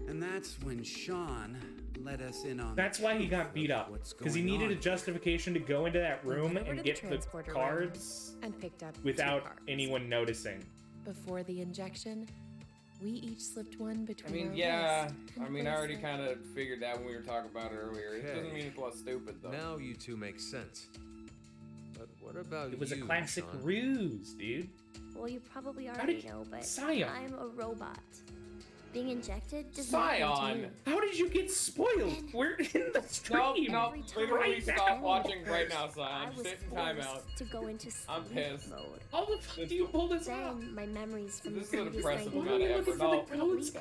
Speaker 10: And that's when Sean let us in on.
Speaker 1: That's why he got beat up.
Speaker 10: What's
Speaker 1: Because he
Speaker 10: going
Speaker 1: needed a
Speaker 10: on.
Speaker 1: justification to go into that
Speaker 6: We
Speaker 1: room
Speaker 6: went over
Speaker 1: and
Speaker 6: to
Speaker 1: get the
Speaker 6: transporter room
Speaker 1: cards
Speaker 6: and picked up 2
Speaker 1: without
Speaker 6: cards.
Speaker 1: anyone noticing.
Speaker 6: Before the injection, we each slipped one
Speaker 2: I
Speaker 6: between
Speaker 2: mean,
Speaker 6: our
Speaker 2: yeah.
Speaker 6: wrist and
Speaker 2: I mean, I already
Speaker 6: placed it.
Speaker 2: kind of figured that when we were talking about it earlier. It doesn't
Speaker 3: Okay.
Speaker 2: mean it's less stupid, though.
Speaker 3: Now you two make sense. But what about
Speaker 1: It was a
Speaker 3: you,
Speaker 1: classic
Speaker 3: Sean?
Speaker 1: ruse, dude.
Speaker 4: Well, you probably
Speaker 1: How
Speaker 4: already
Speaker 1: did
Speaker 4: know, but
Speaker 1: Scion.
Speaker 4: I'm a robot. Being injected does not
Speaker 2: Scion!
Speaker 4: continue.
Speaker 1: How did you get spoiled? We're in the
Speaker 2: Nope,
Speaker 1: stream.
Speaker 2: nope.
Speaker 4: Every time
Speaker 2: Literally
Speaker 1: right
Speaker 2: stop
Speaker 1: now.
Speaker 2: watching right now,
Speaker 4: I
Speaker 2: Sion.
Speaker 4: was
Speaker 2: Sit in timeout.
Speaker 4: forced to go into
Speaker 2: I'm
Speaker 4: sleep
Speaker 2: pissed.
Speaker 4: mode.
Speaker 1: How the fuck do you pull this off?
Speaker 4: Then my memories from
Speaker 2: This
Speaker 4: the
Speaker 2: is an
Speaker 4: previous
Speaker 2: impressive
Speaker 4: 90
Speaker 2: amount of
Speaker 4: days
Speaker 2: effort.
Speaker 1: Looking for the
Speaker 2: No.
Speaker 1: codes.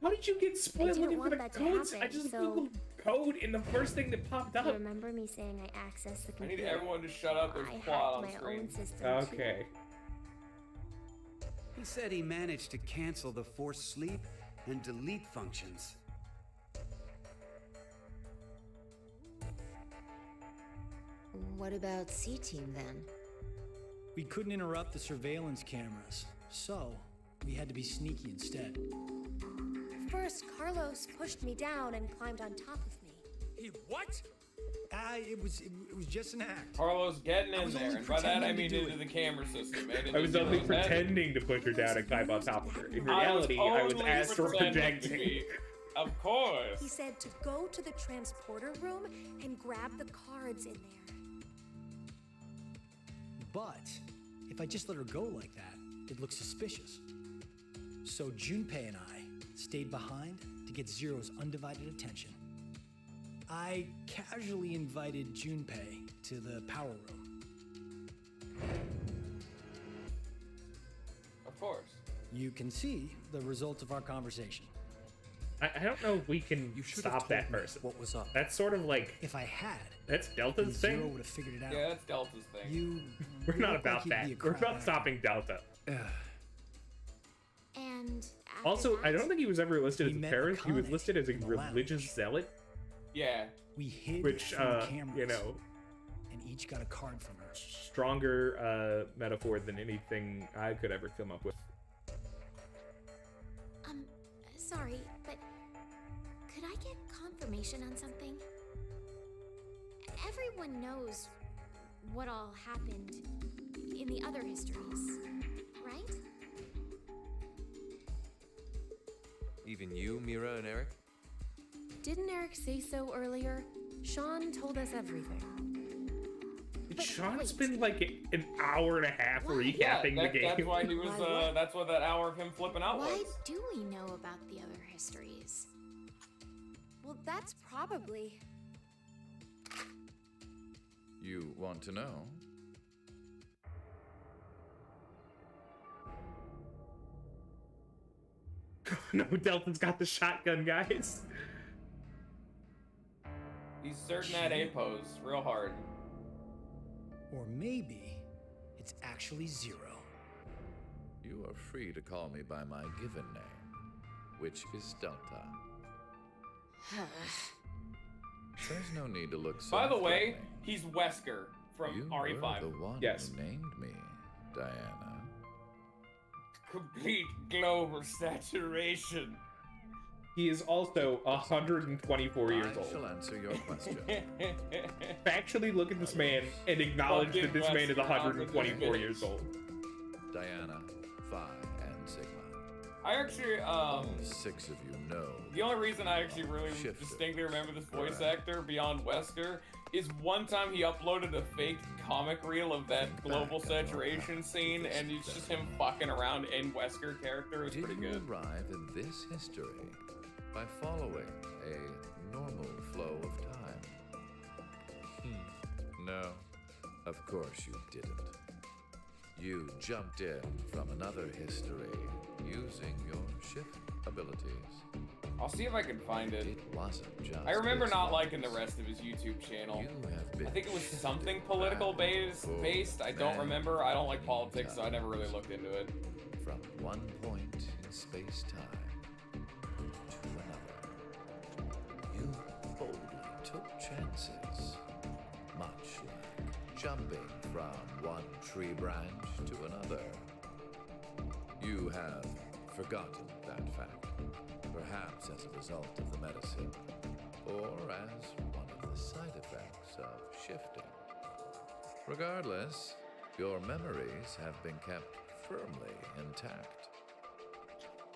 Speaker 1: How did you get spoiled
Speaker 4: didn't
Speaker 1: looking for
Speaker 4: want
Speaker 1: the
Speaker 4: that to
Speaker 1: codes? I
Speaker 4: happen,
Speaker 1: just
Speaker 4: so-
Speaker 1: googled code and the first thing that popped
Speaker 4: You
Speaker 1: up.
Speaker 4: remember me saying I accessed the
Speaker 2: I need
Speaker 4: computer?
Speaker 2: everyone to shut up. There's
Speaker 4: I
Speaker 2: plot
Speaker 4: hacked
Speaker 2: on
Speaker 4: my
Speaker 2: screen.
Speaker 4: own system
Speaker 1: Okay.
Speaker 10: He said he managed to cancel the force sleep and delete functions.
Speaker 9: What about C-Team then?
Speaker 5: We couldn't interrupt the surveillance cameras, so we had to be sneaky instead.
Speaker 4: First, Carlos pushed me down and climbed on top of me.
Speaker 3: He what?
Speaker 5: It was just an act.
Speaker 2: Carlos getting
Speaker 5: I
Speaker 2: in
Speaker 5: was
Speaker 2: there,
Speaker 5: only
Speaker 2: and by that I
Speaker 5: pretending
Speaker 2: mean
Speaker 5: to do
Speaker 2: into
Speaker 5: it.
Speaker 2: the camera system.
Speaker 1: I was only pretending to push her down and climb on top of her. In reality, I was
Speaker 2: only
Speaker 1: astral
Speaker 2: pretending to
Speaker 1: projecting.
Speaker 2: be. Of course.
Speaker 11: He said to go to the transporter room and grab the cards in there.
Speaker 5: But if I just let her go like that, it looks suspicious. So Junpei and I stayed behind to get Zero's undivided attention. I casually invited Junpei to the power room.
Speaker 2: Of course.
Speaker 5: You can see the result of our conversation.
Speaker 1: I don't know if we can
Speaker 3: You should have
Speaker 1: stop that
Speaker 3: told me
Speaker 1: person.
Speaker 3: what was up.
Speaker 1: That's sort of like,
Speaker 5: If I had,
Speaker 1: that's
Speaker 5: then
Speaker 1: Delta's
Speaker 5: Zero
Speaker 1: thing.
Speaker 5: would have figured it out.
Speaker 2: Yeah, that's Delta's thing.
Speaker 5: You.
Speaker 1: We're
Speaker 5: you
Speaker 1: not
Speaker 5: look
Speaker 1: about
Speaker 5: like you'd
Speaker 1: that.
Speaker 5: be a
Speaker 1: We're
Speaker 5: crap
Speaker 1: about
Speaker 5: actor.
Speaker 1: stopping Delta.
Speaker 8: And after
Speaker 1: Also, I
Speaker 8: that,
Speaker 1: don't think he was ever listed
Speaker 5: We
Speaker 1: as a
Speaker 5: met
Speaker 1: terrorist. He was
Speaker 5: Akane
Speaker 1: listed as a
Speaker 5: in the lounge.
Speaker 1: religious zealot,
Speaker 2: Yeah.
Speaker 5: We hid
Speaker 1: which,
Speaker 5: from the cameras,
Speaker 1: you know,
Speaker 5: and each got a card from her.
Speaker 1: stronger metaphor than anything I could ever come up with.
Speaker 8: sorry, but could I get confirmation on something? Everyone knows what all happened in the other histories, right?
Speaker 3: Even you, Mira and Eric?
Speaker 6: Didn't Eric say so earlier? Sean told us everything.
Speaker 1: Sean's been like an hour and a half
Speaker 8: Why?
Speaker 1: recapping
Speaker 2: Yeah,
Speaker 1: the game.
Speaker 2: that's why he was.
Speaker 6: Why what?
Speaker 2: That's what that hour of him flipping out
Speaker 8: Why
Speaker 2: was.
Speaker 8: do we know about the other histories?
Speaker 11: Well, that's probably.
Speaker 12: You want to know?
Speaker 1: No, Delta's got the shotgun, guys.
Speaker 2: He's certain that A pose real hard.
Speaker 5: Or maybe it's actually Zero.
Speaker 12: You are free to call me by my given name, which is Delta. There's no need to look so
Speaker 2: By the way,
Speaker 12: threatening.
Speaker 2: he's Wesker from
Speaker 12: You
Speaker 2: RE5.
Speaker 12: were the one
Speaker 1: Yes.
Speaker 12: who named me, Diana.
Speaker 2: Complete global saturation.
Speaker 1: He is also 124 years
Speaker 12: I shall
Speaker 1: old.
Speaker 12: answer your question.
Speaker 1: Factually look at this man and acknowledge that this man is
Speaker 2: Fucking
Speaker 1: 124
Speaker 2: Wesker,
Speaker 1: years old.
Speaker 12: Diana, Phi, and Sigma.
Speaker 2: I actually,
Speaker 12: All 6 of you know.
Speaker 2: the only reason I actually really
Speaker 12: Shifter.
Speaker 2: distinctly remember this voice
Speaker 12: Correct.
Speaker 2: actor beyond Wesker is one time he uploaded a fake comic reel of that
Speaker 12: Think
Speaker 2: global
Speaker 12: back on your
Speaker 2: saturation
Speaker 12: path to
Speaker 2: scene,
Speaker 12: this
Speaker 2: and it's just
Speaker 12: day.
Speaker 2: him fucking around in Wesker character. It was
Speaker 12: Did
Speaker 2: pretty
Speaker 12: you
Speaker 2: good.
Speaker 12: arrive in this history by following a normal flow of time? No, of course you didn't. You jumped in from another history using your shift abilities.
Speaker 2: I'll see if I can find it.
Speaker 12: It wasn't just
Speaker 2: I remember
Speaker 12: this
Speaker 2: not liking the
Speaker 12: once.
Speaker 2: rest of his YouTube channel.
Speaker 12: You have been
Speaker 2: I think it was
Speaker 12: shifted
Speaker 2: something political
Speaker 12: back and
Speaker 2: based. I don't
Speaker 12: forth,
Speaker 2: remember. I don't like politics, so I
Speaker 12: time,
Speaker 2: never really looked into it.
Speaker 12: from one point in space-time to another. You boldly took chances, much like jumping from one tree branch to another. You have forgotten that fact, perhaps as a result of the medicine, or as one of the side effects of shifting. Regardless, your memories have been kept firmly intact.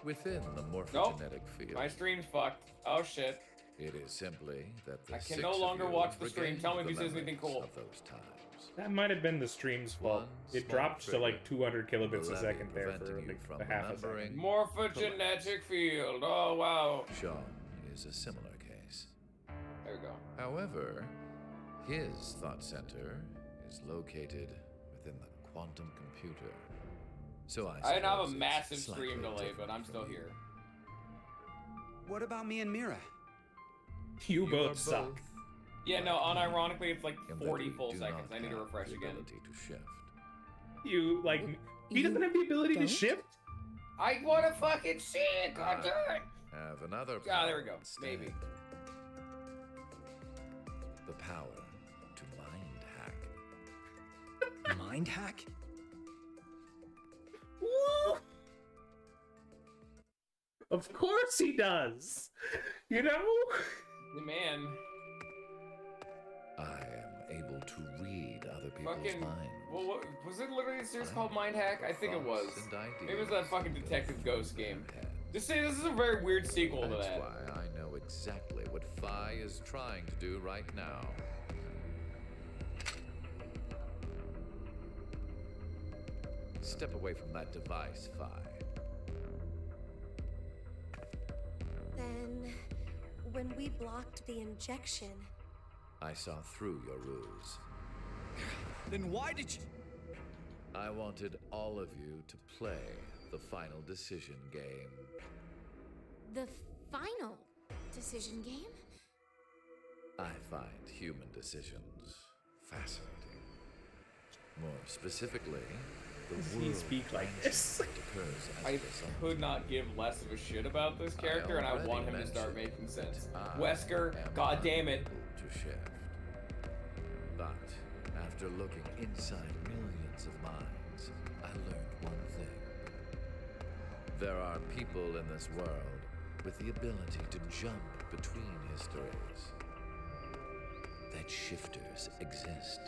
Speaker 12: Within the morphogenetic field,
Speaker 2: My stream's fucked. Oh shit.
Speaker 12: it is simply that the
Speaker 2: I can
Speaker 12: 6
Speaker 2: no
Speaker 12: of
Speaker 2: longer
Speaker 12: you
Speaker 2: watch the stream.
Speaker 12: regained
Speaker 2: Tell me if
Speaker 12: the
Speaker 2: he says anything
Speaker 12: memories
Speaker 2: cool.
Speaker 12: of those times.
Speaker 1: That might have been the stream's fault.
Speaker 12: One
Speaker 1: It
Speaker 12: small
Speaker 1: dropped to like
Speaker 12: trigger
Speaker 1: 200 kilobits
Speaker 12: will
Speaker 1: a
Speaker 12: levy
Speaker 1: second there for
Speaker 12: preventing you
Speaker 1: like
Speaker 12: from
Speaker 1: a half a
Speaker 12: remembering.
Speaker 1: second.
Speaker 2: Morphogenetic field. Oh, wow.
Speaker 12: Sean is a similar case.
Speaker 2: There we go.
Speaker 12: However, his thought center is located within the quantum computer. So
Speaker 2: I didn't have a
Speaker 12: suppose it's
Speaker 2: massive
Speaker 12: slightly
Speaker 2: stream delay,
Speaker 12: different
Speaker 2: but I'm
Speaker 12: from
Speaker 2: still
Speaker 12: you.
Speaker 2: here.
Speaker 10: What about me and Mira?
Speaker 1: You
Speaker 12: are
Speaker 1: both suck.
Speaker 2: Yeah, no, unironically, it's like
Speaker 12: in that
Speaker 2: 40
Speaker 12: we
Speaker 2: full
Speaker 12: do
Speaker 2: seconds.
Speaker 12: not
Speaker 2: I need to
Speaker 12: have
Speaker 2: refresh
Speaker 12: the
Speaker 2: again.
Speaker 12: ability to shift.
Speaker 1: You like he
Speaker 9: You
Speaker 1: doesn't have the ability to
Speaker 9: don't?
Speaker 1: shift.
Speaker 2: I want to fucking see it. God damn it.
Speaker 12: Have another
Speaker 2: Ah, there we
Speaker 12: power
Speaker 2: go.
Speaker 12: instead.
Speaker 2: Maybe.
Speaker 12: The power to mind hack.
Speaker 5: Mind hack?
Speaker 1: Woo! Of course he does. You know?
Speaker 2: Man,
Speaker 12: I am able to read other people's
Speaker 2: fucking.
Speaker 12: minds.
Speaker 2: Well, what, was it literally a series called Mind Hack? I think it was. Maybe it was that fucking Detective Ghost game. Just say this is a very weird sequel to
Speaker 12: That's
Speaker 2: that.
Speaker 12: why I know exactly what Phi is trying to do right now. Step away from that device, Phi.
Speaker 11: Then, when we blocked the injection,
Speaker 12: I saw through your ruse.
Speaker 5: Then why did you?
Speaker 12: I wanted all of you to play the final decision game.
Speaker 8: The final decision game?
Speaker 12: I find human decisions fascinating. More specifically, the
Speaker 1: Does he
Speaker 12: world
Speaker 1: speak like
Speaker 12: tension
Speaker 1: this?
Speaker 12: that occurs as
Speaker 2: I
Speaker 12: a result.
Speaker 2: could not give less of a shit about this character, and I
Speaker 12: already
Speaker 2: want him to start
Speaker 12: mentioned
Speaker 2: making sense.
Speaker 12: that I
Speaker 2: Wesker,
Speaker 12: am
Speaker 2: god damn it.
Speaker 12: unable to shift. But after looking inside millions of minds, I learned one thing. There are people in this world with the ability to jump between histories. That shifters exist.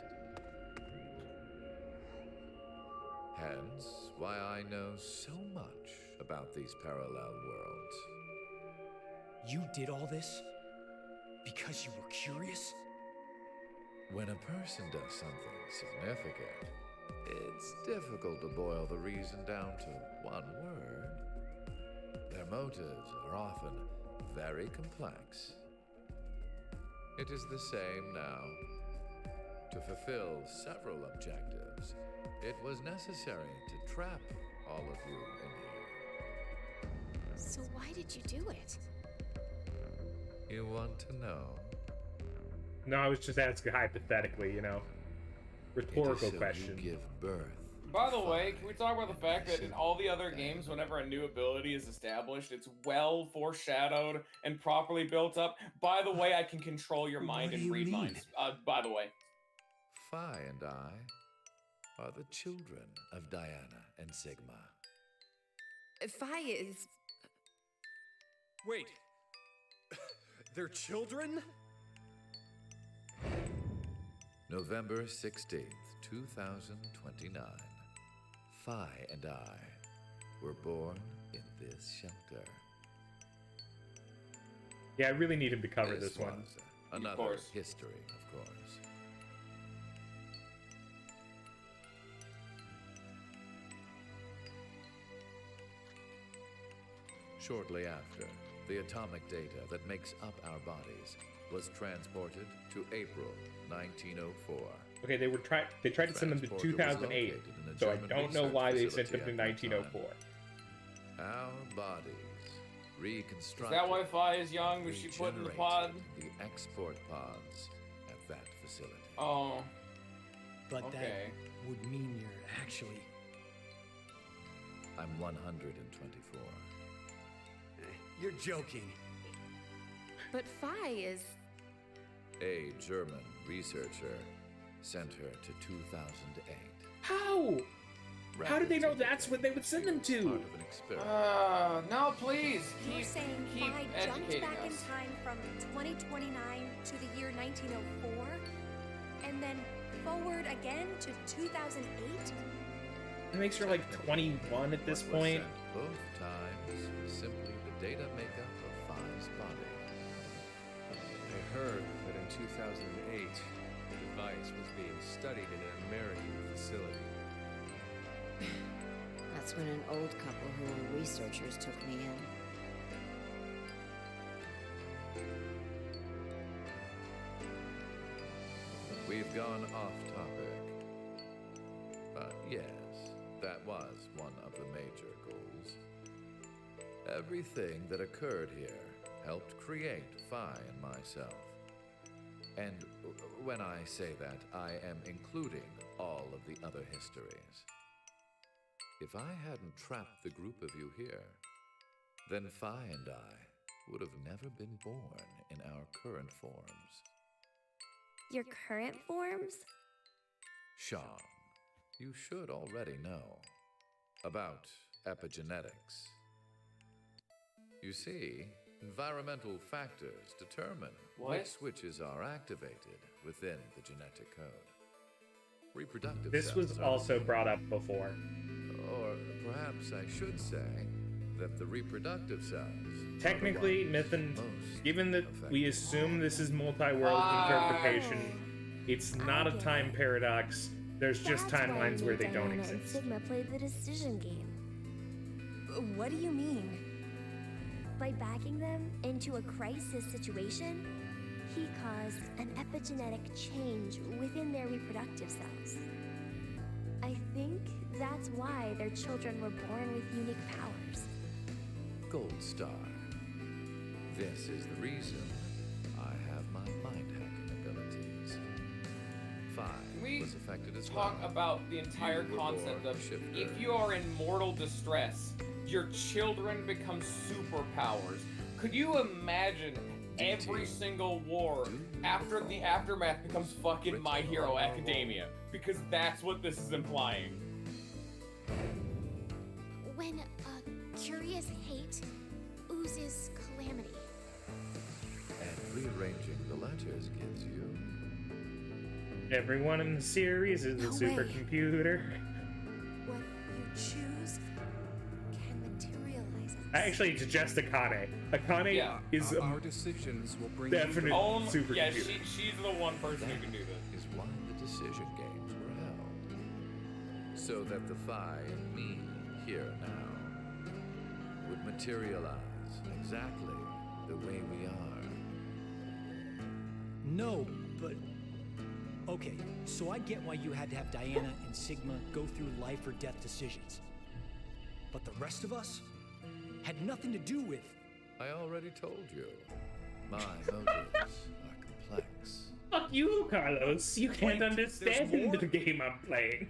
Speaker 12: Hence, why I know so much about these parallel worlds.
Speaker 5: You did all this because you were curious?
Speaker 12: When a person does something significant, it's difficult to boil the reason down to one word. Their motives are often very complex. It is the same now. To fulfill several objectives, it was necessary to trap all of you in here.
Speaker 8: So why did you do it?
Speaker 12: You want to know?
Speaker 1: No, I was just asking hypothetically, you know. Rhetorical
Speaker 12: It is so
Speaker 1: question.
Speaker 12: You give birth.
Speaker 2: By the way, can we talk about the fact that in all the other games, whenever a new ability is established, it's well foreshadowed and properly built up? By the way, I can control your mind
Speaker 10: What do
Speaker 2: and
Speaker 10: you
Speaker 2: read
Speaker 10: mean?
Speaker 2: minds. By the way.
Speaker 12: Phi and I are the children of Diana and Sigma.
Speaker 6: Phi is.
Speaker 3: Wait. They're children?
Speaker 12: November 16th, 2029. Phi and I were born in this shelter.
Speaker 1: Yeah, I really need him to cover this one.
Speaker 12: was another history, of course. Shortly after, the atomic data that makes up our bodies was transported to April 1904.
Speaker 1: Okay, they tried to send them to 2008, so I don't know why they sent them to 1904.
Speaker 12: Our bodies reconstructed.
Speaker 2: Is that Wi-Fi is young? Was she put in the pod?
Speaker 12: The export pods at that facility.
Speaker 2: Oh.
Speaker 5: But
Speaker 2: Okay.
Speaker 5: that would mean you're actually...
Speaker 12: I'm 124.
Speaker 5: You're joking.
Speaker 6: But Phi is...
Speaker 12: A German researcher sent her to 2008.
Speaker 1: How? How did they know that's what they would send them to?
Speaker 12: Part of an experiment.
Speaker 2: No, please.
Speaker 11: You're saying
Speaker 2: keep
Speaker 11: Phi jumped
Speaker 2: educating
Speaker 11: back in
Speaker 2: us.
Speaker 11: time from 2029 to the year 1904, and then forward again to 2008?
Speaker 1: It makes her like 21 at this
Speaker 12: What was
Speaker 1: point.
Speaker 12: sent both times was simply the data makeup of Phi's body.
Speaker 13: I heard that in 2008, the device was being studied in an American facility.
Speaker 9: That's when an old couple who were researchers took me in.
Speaker 12: We've gone off topic. But yes, that was one of the major goals. Everything that occurred here helped create Phi and myself. And when I say that, I am including all of the other histories. If I hadn't trapped the group of you here, then Phi and I would have never been born in our current forms.
Speaker 4: Your current forms?
Speaker 12: Sean, you should already know about epigenetics. You see, environmental factors determine
Speaker 2: What?
Speaker 12: which switches are activated within the genetic code. Reproductive
Speaker 1: This was
Speaker 12: cells are
Speaker 1: also brought up before.
Speaker 12: Or perhaps I should say that the reproductive cells.
Speaker 1: Technically, Mythen, given that we assume this is multi-world interpretation, it's not a time paradox. There's just
Speaker 4: That's why
Speaker 1: timelines
Speaker 4: you
Speaker 1: where
Speaker 4: and
Speaker 1: they don't
Speaker 4: Diana and
Speaker 1: exist.
Speaker 4: Sigma played the decision game.
Speaker 11: What do you mean?
Speaker 4: By backing them into a crisis situation, he caused an epigenetic change within their reproductive cells. I think that's why their children were born with unique powers.
Speaker 12: Gold Star. This is the reason I have my mind hacking abilities.
Speaker 2: Can we
Speaker 12: was affected as
Speaker 2: talk
Speaker 12: well.
Speaker 2: about the entire
Speaker 12: You were
Speaker 2: concept
Speaker 12: born
Speaker 2: of
Speaker 12: shifter.
Speaker 2: if you are in mortal distress, your children become superpowers? Could you imagine every single war after the aftermath becomes fucking My Hero Academia? Because that's what this is implying.
Speaker 8: When curious hate oozes calamity.
Speaker 12: And rearranging the letters gives you.
Speaker 1: Everyone in the series is a
Speaker 11: No way.
Speaker 1: supercomputer.
Speaker 11: What you choose can materialize us.
Speaker 1: Actually, it's just Akane. Akane
Speaker 2: Yeah.
Speaker 1: is
Speaker 13: Our decisions will bring
Speaker 1: definite
Speaker 2: Oh,
Speaker 1: supercomputer.
Speaker 2: yeah, she's the one person who can do this.
Speaker 12: Is why the decision games were held. So that the Phi and me here now would materialize exactly the way we are.
Speaker 5: No, but... Okay, so I get why you had to have Diana and Sigma go through life or death decisions. But the rest of us had nothing to do with...
Speaker 12: I already told you. My motives are complex.
Speaker 1: Fuck you, Carlos. You can't
Speaker 5: Wait,
Speaker 1: understand
Speaker 5: there's more?
Speaker 1: the game I'm playing.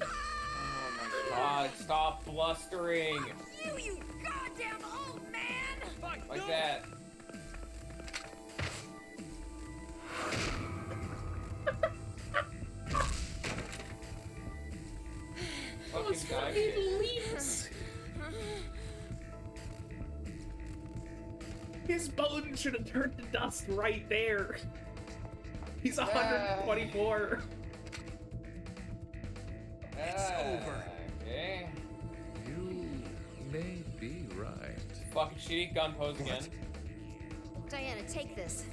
Speaker 2: Oh my god, stop blustering!
Speaker 11: You goddamn old man!
Speaker 2: Like that. Fucking dive shit.
Speaker 1: His bone should have turned to dust right there. He's 124.
Speaker 2: It's
Speaker 5: over.
Speaker 12: be right.
Speaker 2: Fucking shitty gun pose again.
Speaker 9: Diana, take this.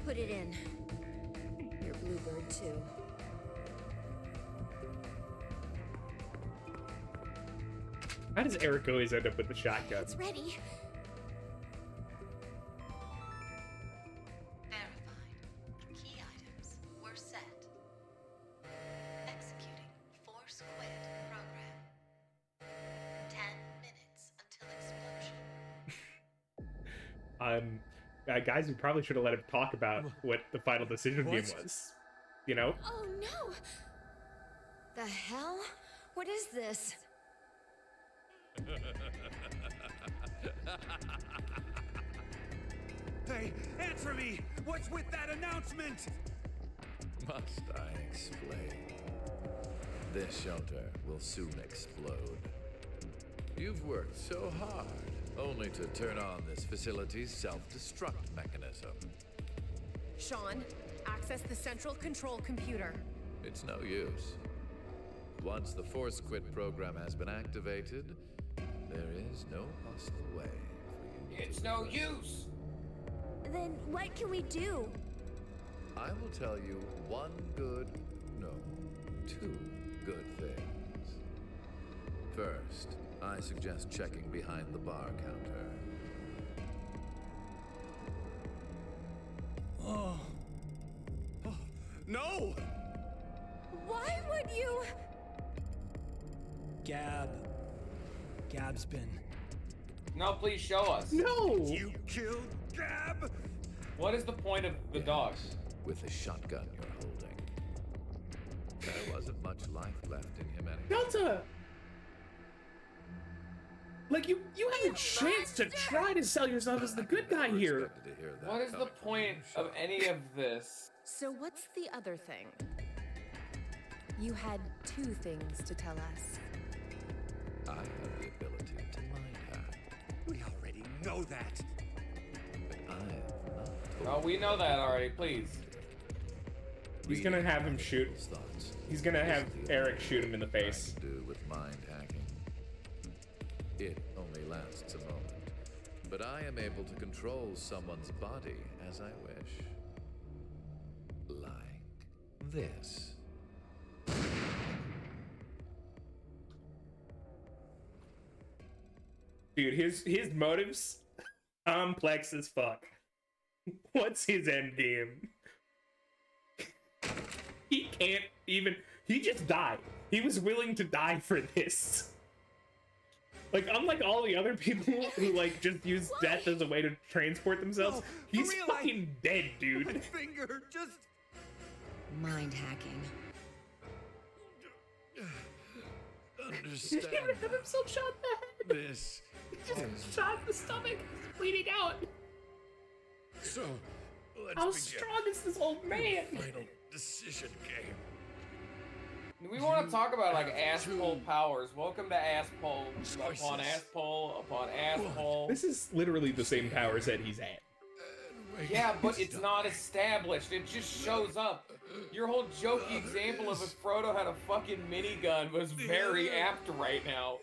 Speaker 9: Put it in. Your bluebird, too.
Speaker 1: How does Eric always end up with the shotgun?
Speaker 8: It's ready.
Speaker 14: Verified. Key items were set. Executing Force Quit program. 10 minutes until explosion.
Speaker 1: Guys, we probably should have let him talk about what the final decision game was. You know?
Speaker 8: Oh no!
Speaker 9: The hell? What is this?
Speaker 10: Hey, answer me! What's with that announcement?
Speaker 12: Must I explain? This shelter will soon explode. You've worked so hard, only to turn on this facility's self-destruct mechanism.
Speaker 6: Sean, access the central control computer.
Speaker 12: It's no use. Once the Force Quit program has been activated, there is no possible way for you
Speaker 2: It's no use!
Speaker 4: Then what can we do?
Speaker 12: I will tell you two good things. First, I suggest checking behind the bar counter.
Speaker 10: Oh. No!
Speaker 11: Why would you?
Speaker 5: Gab's been...
Speaker 2: No, please show us.
Speaker 1: No!
Speaker 10: You killed Gab?
Speaker 2: What is the point of the dog?
Speaker 12: With the shotgun you're holding. There wasn't much life left in him anyway.
Speaker 1: Delta! Like, you had a chance to try to sell yourself as the good guy here.
Speaker 2: What is the point of any of this?
Speaker 6: So what's the other thing? You had two things to tell us.
Speaker 12: I have the ability to mind hack.
Speaker 10: We already know that.
Speaker 12: But I have not
Speaker 2: Oh, we know that already, please.
Speaker 1: He's gonna have him shoot. He's gonna have Eric shoot him in the face.
Speaker 12: To do with mind hacking. It only lasts a moment, but I am able to control someone's body as I wish. Like this.
Speaker 1: Dude, his motives complex as fuck. What's his end game? He can't even. He just died. He was willing to die for this. Like, unlike all the other people who like just use death as a way to transport themselves, he's fucking dead, dude.
Speaker 10: My finger just...
Speaker 9: Mind hacking.
Speaker 12: Understand.
Speaker 1: He didn't have himself shot in the head.
Speaker 12: This.
Speaker 1: He just shot in the stomach. He's bleeding out.
Speaker 12: So, let's
Speaker 1: How
Speaker 12: begin.
Speaker 1: strong is this old man?
Speaker 12: The final decision game.
Speaker 2: We want to talk about like asshole powers. Welcome to asshole upon asshole upon asshole.
Speaker 1: This is literally the same power set he's at.
Speaker 2: Yeah, but it's not established. It just shows up. Your whole jokey example of if Frodo had a fucking minigun was very apt right now.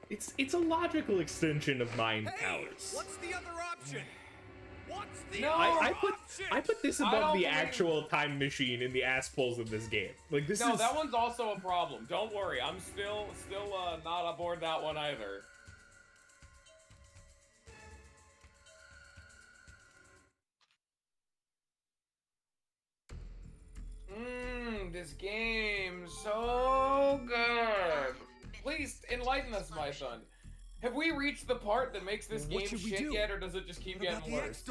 Speaker 1: It's a logical extension of mind powers.
Speaker 10: What's the other option? What's the
Speaker 2: No,
Speaker 10: other
Speaker 1: I put this
Speaker 2: I
Speaker 1: above
Speaker 2: don't
Speaker 1: the
Speaker 2: believe-
Speaker 1: actual time machine in the ass pulls of this game. Like this
Speaker 2: No,
Speaker 1: is
Speaker 2: that one's also a problem. Don't worry, I'm still not aboard that one either. This game's so good. Please enlighten us, my son. Have we reached the part that makes this
Speaker 10: What
Speaker 2: game
Speaker 10: should we
Speaker 2: shit
Speaker 10: do?
Speaker 2: yet, or does it just keep getting worse?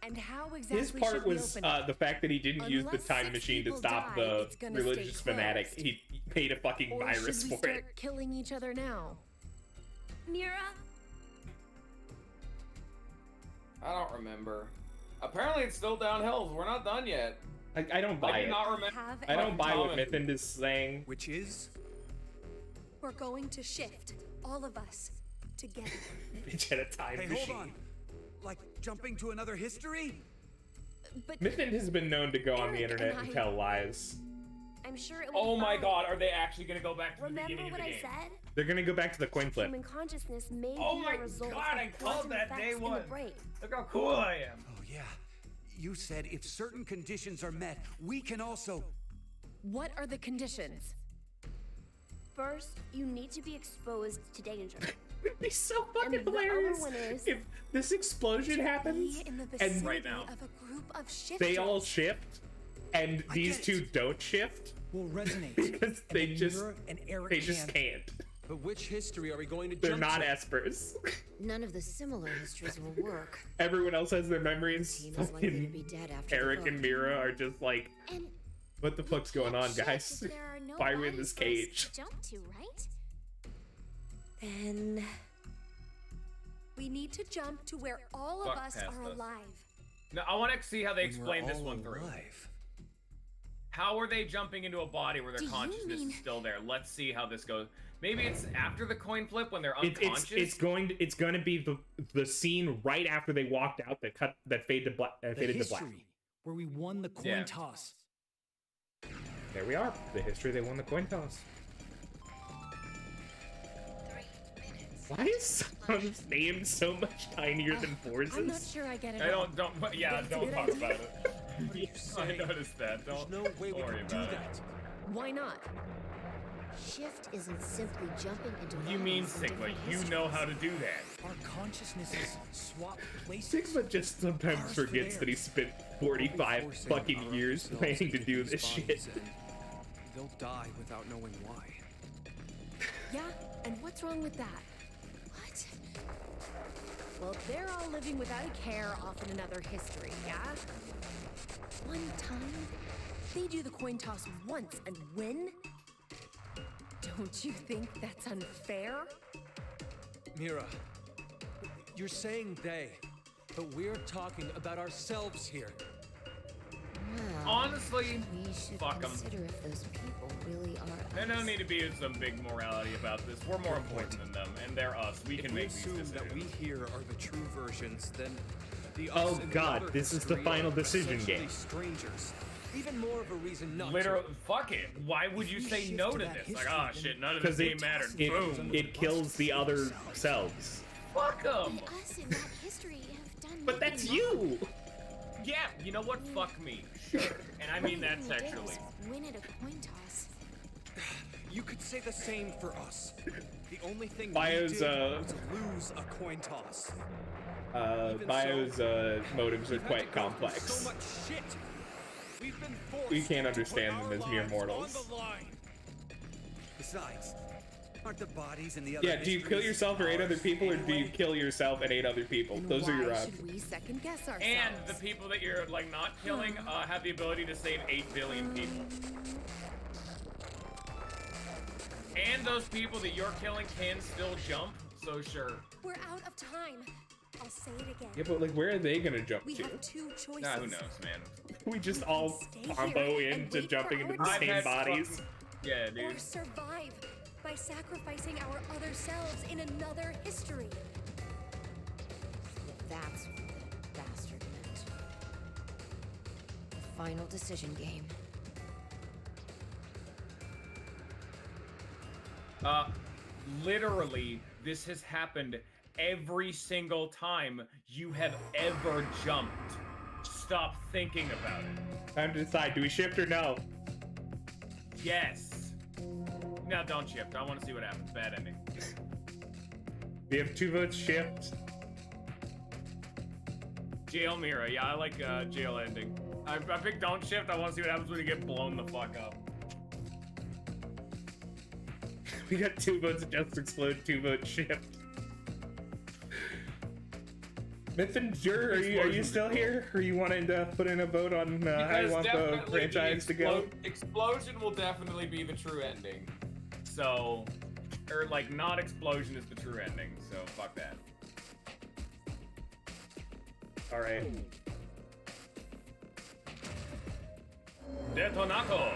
Speaker 11: And how exactly
Speaker 1: his part
Speaker 11: should we
Speaker 1: was
Speaker 11: open it?
Speaker 1: the fact that he didn't use the
Speaker 11: Unless
Speaker 1: time
Speaker 11: 6
Speaker 1: machine to
Speaker 11: people
Speaker 1: stop
Speaker 11: die,
Speaker 1: the
Speaker 11: it's gonna
Speaker 1: religious
Speaker 11: stay
Speaker 1: fanatic.
Speaker 11: closed.
Speaker 1: He made a fucking
Speaker 11: Or
Speaker 1: virus
Speaker 11: should we
Speaker 1: for
Speaker 11: start
Speaker 1: it.
Speaker 11: killing each other now?
Speaker 4: Mira?
Speaker 2: I don't remember. Apparently it's still downhill. We're not done yet.
Speaker 1: I don't buy
Speaker 2: I do
Speaker 1: it.
Speaker 2: not remember.
Speaker 1: I don't buy what
Speaker 2: Comment.
Speaker 1: Mythend is saying.
Speaker 10: Which is?
Speaker 11: We're going to shift, all of us, together.
Speaker 1: Bitch had a time
Speaker 10: Hey,
Speaker 1: machine.
Speaker 10: hold on. Like jumping to another history?
Speaker 11: But
Speaker 1: Mythin has been known to go on the
Speaker 11: Eric
Speaker 1: internet
Speaker 11: and
Speaker 1: and
Speaker 11: I-
Speaker 1: tell lies.
Speaker 11: I'm sure it will
Speaker 2: Oh
Speaker 11: be
Speaker 2: my
Speaker 11: fine.
Speaker 2: god, are they actually gonna go back to the
Speaker 11: Remember
Speaker 2: beginning of
Speaker 11: what
Speaker 2: the
Speaker 11: I
Speaker 2: game?
Speaker 11: said?
Speaker 1: They're gonna go back to the coin flip.
Speaker 11: Human consciousness may
Speaker 2: Oh
Speaker 11: be
Speaker 2: my
Speaker 11: a result
Speaker 2: God, I
Speaker 11: of
Speaker 2: called
Speaker 11: quantum
Speaker 2: that
Speaker 11: effects
Speaker 2: day
Speaker 11: in the
Speaker 2: one.
Speaker 11: brain.
Speaker 2: Look how cool I am.
Speaker 10: Oh, yeah. You said if certain conditions are met, we can also.
Speaker 11: What are the conditions?
Speaker 4: First, you need to be exposed to danger.
Speaker 1: It'd be so fucking
Speaker 4: And the
Speaker 1: hilarious
Speaker 4: other one is
Speaker 1: if this explosion happens
Speaker 11: Be in the
Speaker 1: and
Speaker 11: vicinity
Speaker 2: Right now.
Speaker 11: of a group of shifters.
Speaker 1: they all shift and
Speaker 10: I
Speaker 1: these
Speaker 10: get
Speaker 1: two
Speaker 10: it.
Speaker 1: don't shift
Speaker 5: Will resonate.
Speaker 1: because
Speaker 5: and
Speaker 1: they
Speaker 5: then
Speaker 1: just
Speaker 5: Mira and Eric
Speaker 1: they just
Speaker 5: can.
Speaker 1: can't.
Speaker 13: But which history are we going to
Speaker 1: They're
Speaker 13: jump
Speaker 1: not
Speaker 13: to?
Speaker 1: espers.
Speaker 9: None of the similar histories will work.
Speaker 1: Everyone else has their memories.
Speaker 9: Team is likely to
Speaker 1: Fucking
Speaker 9: be dead after
Speaker 1: Eric
Speaker 9: the vote.
Speaker 1: and Mira are just like,
Speaker 8: And
Speaker 1: what the fuck's going on,
Speaker 8: shift
Speaker 1: guys?
Speaker 8: if there are no
Speaker 1: Why are we in
Speaker 8: bodies
Speaker 1: this
Speaker 8: for us
Speaker 1: cage?
Speaker 8: to jump to, right?
Speaker 11: Then we need to jump to where all
Speaker 2: Fuck
Speaker 11: of us
Speaker 2: past
Speaker 11: are
Speaker 2: us.
Speaker 11: alive.
Speaker 2: Now I want to see how they
Speaker 13: When we're
Speaker 2: explain this
Speaker 13: all
Speaker 2: one through.
Speaker 13: alive.
Speaker 2: How are they jumping into a body where their
Speaker 8: Do you
Speaker 2: consciousness
Speaker 8: mean-
Speaker 2: is still there? Let's see how this goes. Maybe it's after the coin flip when they're
Speaker 1: It's
Speaker 2: unconscious.
Speaker 1: it's going to be the scene right after they walked out that faded to black.
Speaker 5: The
Speaker 1: Faded to black.
Speaker 5: history where we won the coin
Speaker 2: Yeah.
Speaker 5: toss.
Speaker 1: There we are. The history they won the coin toss.
Speaker 14: 3 minutes.
Speaker 1: Why is Sun's name so much tinier than
Speaker 11: I'm not
Speaker 1: Force's?
Speaker 11: sure I get it.
Speaker 2: I
Speaker 11: all.
Speaker 2: don't. Yeah,
Speaker 11: It's a
Speaker 2: don't
Speaker 11: good
Speaker 2: talk
Speaker 11: idea.
Speaker 2: about it.
Speaker 13: What are you
Speaker 2: I
Speaker 13: saying?
Speaker 2: noticed that.
Speaker 13: There's
Speaker 2: Don't,
Speaker 13: no way
Speaker 2: don't
Speaker 13: we
Speaker 2: worry
Speaker 13: can do
Speaker 2: about it.
Speaker 13: that.
Speaker 11: Why not?
Speaker 9: Shift isn't simply jumping into
Speaker 2: You mean
Speaker 9: bodies in
Speaker 2: Sigma?
Speaker 9: different
Speaker 2: You know how to do that.
Speaker 5: Our consciousnesses swap places.
Speaker 1: Sigma just sometimes
Speaker 5: Ours for
Speaker 1: forgets that he
Speaker 5: theirs.
Speaker 1: spent 45
Speaker 13: Forcing
Speaker 1: fucking
Speaker 13: our
Speaker 1: years
Speaker 13: selves
Speaker 1: planning to
Speaker 13: into
Speaker 1: do
Speaker 13: these
Speaker 1: this shit.
Speaker 13: bodies, and they'll die without knowing why.
Speaker 11: Yeah, and what's wrong with that?
Speaker 8: What?
Speaker 11: Well, they're all living without a care off in another history, yeah? One time, they do the coin toss once and win? Don't you think that's unfair?
Speaker 13: Mira, you're saying they, but we're talking about ourselves here.
Speaker 9: Well,
Speaker 2: Honestly,
Speaker 9: we should
Speaker 2: fuck 'em.
Speaker 9: consider if those people really are
Speaker 2: There
Speaker 9: us.
Speaker 2: don't need to be some big morality about this. We're more important than them, and they're us. We
Speaker 13: If
Speaker 2: can
Speaker 13: we
Speaker 2: make these
Speaker 13: assume
Speaker 2: decisions.
Speaker 13: that we here are the true versions, then the us
Speaker 1: Oh
Speaker 13: in the
Speaker 1: God,
Speaker 13: other
Speaker 1: this is the
Speaker 13: history
Speaker 1: final
Speaker 13: are
Speaker 1: decision
Speaker 13: essentially
Speaker 1: game.
Speaker 13: Strangers. Even more of a reason not
Speaker 2: Literally,
Speaker 13: to.
Speaker 2: fuck it. Why would you
Speaker 5: If we
Speaker 2: say
Speaker 5: shift
Speaker 2: no
Speaker 5: to
Speaker 2: to
Speaker 5: that
Speaker 2: this?
Speaker 5: history,
Speaker 2: Like, oh
Speaker 5: then-
Speaker 2: shit, none of
Speaker 1: Because
Speaker 2: this game mattered. Boom.
Speaker 1: it kills the other selves.
Speaker 2: Fuck them.
Speaker 8: But us in that history have done
Speaker 1: But that's
Speaker 8: nothing
Speaker 1: you.
Speaker 2: Yeah, you know what? Fuck me. Sure. And I mean that
Speaker 8: Only thing we did
Speaker 2: sexually.
Speaker 8: was win at a coin toss.
Speaker 13: You could say the same for us. The only thing
Speaker 1: Bio's,
Speaker 13: we did was lose a coin toss. Even
Speaker 1: Bio's motives are
Speaker 13: We've had to
Speaker 1: quite
Speaker 13: go through
Speaker 1: complex.
Speaker 13: So much shit. We've been forced
Speaker 1: We can't
Speaker 13: to
Speaker 1: understand
Speaker 13: put
Speaker 1: them
Speaker 13: our
Speaker 1: as mere
Speaker 13: lives
Speaker 1: mortals.
Speaker 13: on the line.
Speaker 10: Besides, aren't the bodies in the other
Speaker 1: Yeah, do you kill
Speaker 10: histories
Speaker 1: yourself or 8 other
Speaker 10: ours
Speaker 1: people, or do you
Speaker 10: anyway?
Speaker 1: kill yourself and 8 other people?
Speaker 11: And
Speaker 1: Those are your
Speaker 11: why
Speaker 1: options.
Speaker 11: should we second guess ourselves?
Speaker 2: And the people that you're like not killing have the ability to save 8 billion people. And those people that you're killing can still jump, so sure.
Speaker 11: We're out of time. I'll say it again.
Speaker 1: Yeah, but like, where are they gonna jump
Speaker 11: We
Speaker 1: to?
Speaker 11: have two choices.
Speaker 2: Nah, who knows, man.
Speaker 1: We just all
Speaker 11: Stay
Speaker 1: combo
Speaker 11: here and
Speaker 1: into
Speaker 11: wait
Speaker 1: jumping
Speaker 11: for
Speaker 1: into
Speaker 11: our
Speaker 1: the
Speaker 2: I've
Speaker 1: same
Speaker 2: had
Speaker 1: bodies.
Speaker 2: fucking- Yeah,
Speaker 11: Or
Speaker 2: dude.
Speaker 11: survive by sacrificing our other selves in another history.
Speaker 9: If that's what the bastard meant. The final decision game.
Speaker 2: Literally, this has happened every single time you have ever jumped. Stop thinking about it.
Speaker 1: Time to decide, do we shift or no?
Speaker 2: Yes. No, don't shift. I want to see what happens. Bad ending.
Speaker 1: We have 2 votes shift.
Speaker 2: Jail Mira. Yeah, I like jail ending. I picked don't shift. I want to see what happens when you get blown the fuck up.
Speaker 1: We got 2 votes just explode, 2 votes shift. Mythin, are you still here? Or you wanted to put in a vote on how you want the
Speaker 2: definitely
Speaker 1: franchise to go?
Speaker 2: Explosion will definitely be the true ending. So, or like not explosion is the true ending. So fuck that.
Speaker 1: Alright.
Speaker 2: Detonato.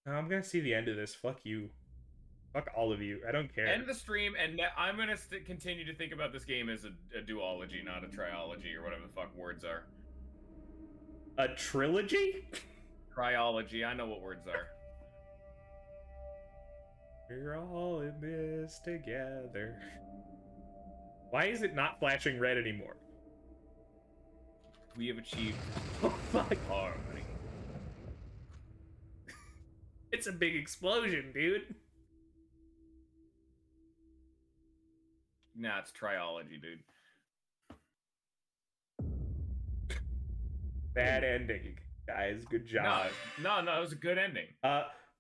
Speaker 1: I'm gonna see the end of this. Fuck you. Fuck all of you. I don't care.
Speaker 2: End the stream, and I'm gonna continue to think about this game as a duology, not a triology, or whatever the fuck words are.
Speaker 1: A trilogy?
Speaker 2: Triology, I know what words are.
Speaker 1: We're all in this together. Why is it not flashing red anymore?
Speaker 2: We have achieved
Speaker 1: harmony. It's a big explosion, dude.
Speaker 2: Nah, it's triology, dude.
Speaker 1: Bad ending, guys. Good job.
Speaker 2: No, it was a good ending.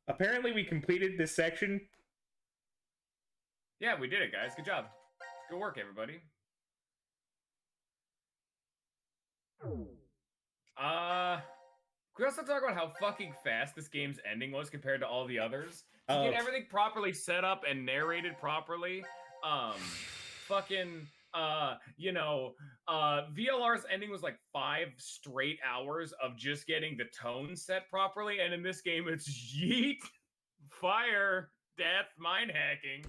Speaker 1: Apparently we completed this section.
Speaker 2: Yeah, we did it, guys. Good job. Good work, everybody. Can we also talk about how fucking fast this game's ending was compared to all the others? To get everything properly set up and narrated properly, VLR's ending was like 5 straight hours of just getting the tone set properly, and in this game it's yeet, fire, death, mind hacking.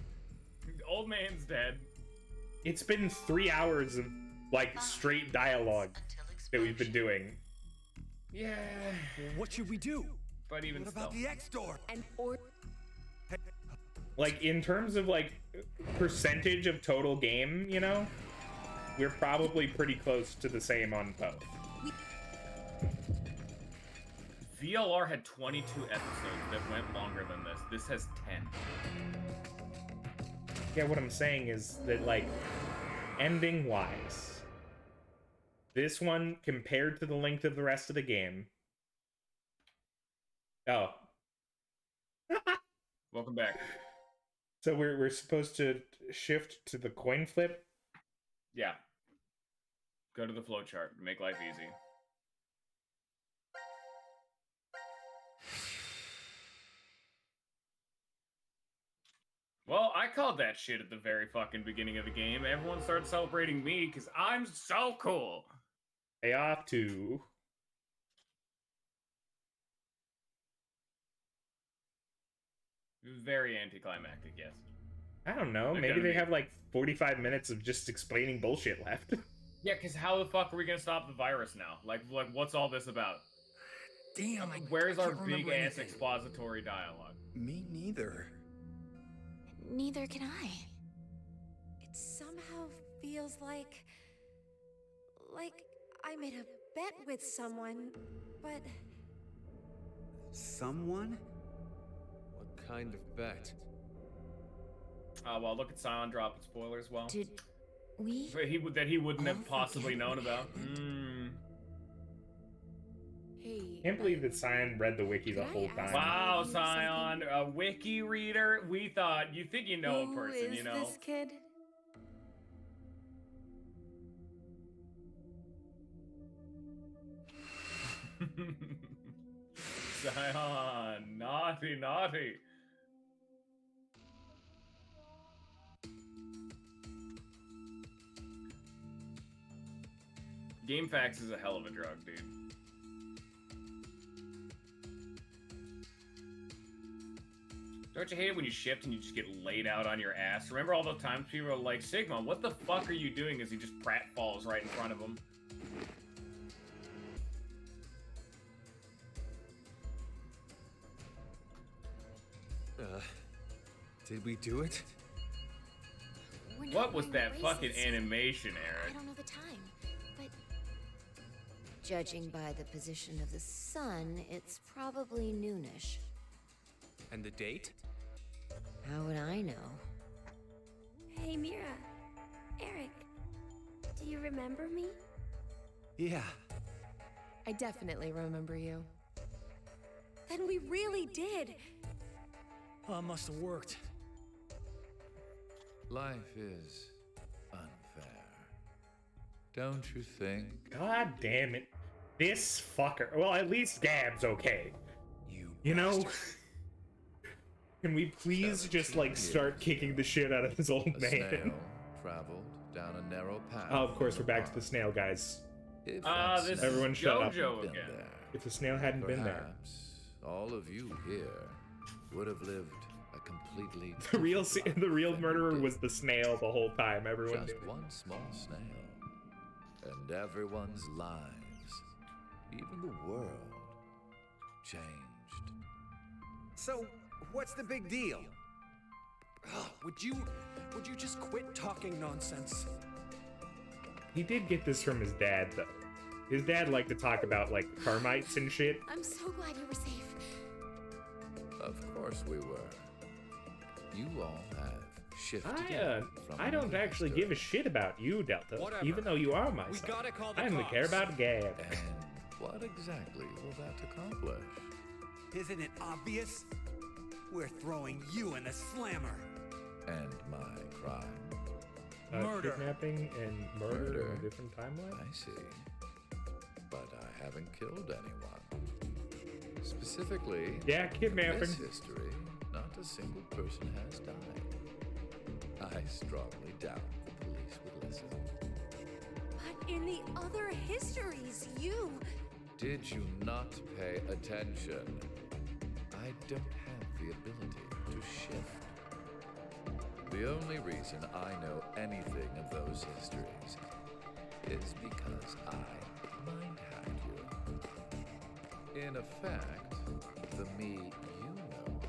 Speaker 2: Old man's dead.
Speaker 1: It's been 3 hours of like straight dialogue that we've been doing.
Speaker 2: Yeah.
Speaker 5: What should we do?
Speaker 2: But even
Speaker 5: what about the X door?
Speaker 1: Like in terms of like percentage of total game, you know, we're probably pretty close to the same on both.
Speaker 2: VLR had 22 episodes that went longer than this. This has 10.
Speaker 1: Yeah, what I'm saying is that, like, ending-wise, this one, compared to the length of the rest of the game... Oh.
Speaker 2: Welcome back.
Speaker 1: So we're supposed to shift to the coin flip?
Speaker 2: Yeah. Go to the flowchart. Make life easy. Well, I called that shit at the very fucking beginning of the game. Everyone started celebrating me because I'm so cool.
Speaker 1: Payoff to...
Speaker 2: It was very anticlimactic, yes.
Speaker 1: I don't know. Maybe they have like 45 minutes of just explaining bullshit left.
Speaker 2: Yeah, because how the fuck are we gonna stop the virus now? Like what's all this about?
Speaker 5: Damn,
Speaker 2: where's our big ass expository dialogue?
Speaker 5: Me neither.
Speaker 8: Neither can I.
Speaker 11: It somehow feels like I made a bet with someone, but...
Speaker 10: Someone?
Speaker 13: What kind of bet?
Speaker 2: Well, look at Scion dropping spoilers. Well,
Speaker 8: did we?
Speaker 2: That he wouldn't have possibly known about.
Speaker 11: Hey,
Speaker 1: Can't believe that Scion read the wiki the whole time.
Speaker 2: Wow, Scion, a wiki reader. We thought you think you know a person, you know.
Speaker 11: Who is this kid?
Speaker 2: Scion, naughty. GameFAQs is a hell of a drug, dude. Don't you hate it when you shift and you just get laid out on your ass? Remember all those times people were like, Sigma, what the fuck are you doing as he just pratfalls right in front of him?
Speaker 13: Did we do it?
Speaker 2: What was that fucking animation, Eric?
Speaker 8: I don't know the time, but...
Speaker 9: Judging by the position of the sun, it's probably noonish.
Speaker 13: And the date?
Speaker 9: How would I know?
Speaker 4: Hey, Mira. Eric. Do you remember me?
Speaker 5: Yeah.
Speaker 6: I definitely remember you.
Speaker 11: Then we really did.
Speaker 5: Oh, it must have worked.
Speaker 12: Life is unfair. Don't you think?
Speaker 1: God damn it. This fucker. Well, at least Gab's okay. You know? Can we please just, like, start kicking the shit out of this old man?
Speaker 12: Snail traveled down a narrow path.
Speaker 1: Oh, of course, we're back to the snail, guys.
Speaker 2: This
Speaker 1: Everyone
Speaker 2: is
Speaker 1: shut up.
Speaker 2: JoJo again.
Speaker 1: If the snail hadn't been there.
Speaker 12: Perhaps all of you here would have lived a completely completely
Speaker 1: The real murderer was the snail the whole time. Everyone
Speaker 12: just
Speaker 1: knew.
Speaker 12: one small snail, and everyone's lives, even the world, changed.
Speaker 10: So, what's the big deal?
Speaker 5: Would you just quit talking nonsense?
Speaker 1: He did get this from his dad, though. His dad liked to talk about, like, termites and shit.
Speaker 8: I'm so glad you were safe.
Speaker 12: Of course we were. You all have shifted from
Speaker 1: I don't actually give a shit about you, Delta.
Speaker 5: Whatever.
Speaker 1: even though you are my
Speaker 5: We
Speaker 1: son.
Speaker 5: gotta call the
Speaker 1: I only
Speaker 5: cops.
Speaker 1: care about Gab.
Speaker 12: And what exactly will that accomplish?
Speaker 10: Isn't it obvious? We're throwing you in the slammer.
Speaker 12: And my crime?
Speaker 5: Murder.
Speaker 1: Kidnapping and murder in a different timeline?
Speaker 12: I see. But I haven't killed anyone. Specifically,
Speaker 1: Yeah, kidnapping.
Speaker 12: in this history, not a single person has died. I strongly doubt the police would listen.
Speaker 11: But in the other histories, you...
Speaker 12: Did you not pay attention? I don't have the ability to shift. The only reason I know anything of those histories is because I mind hacked you. In effect, the me you know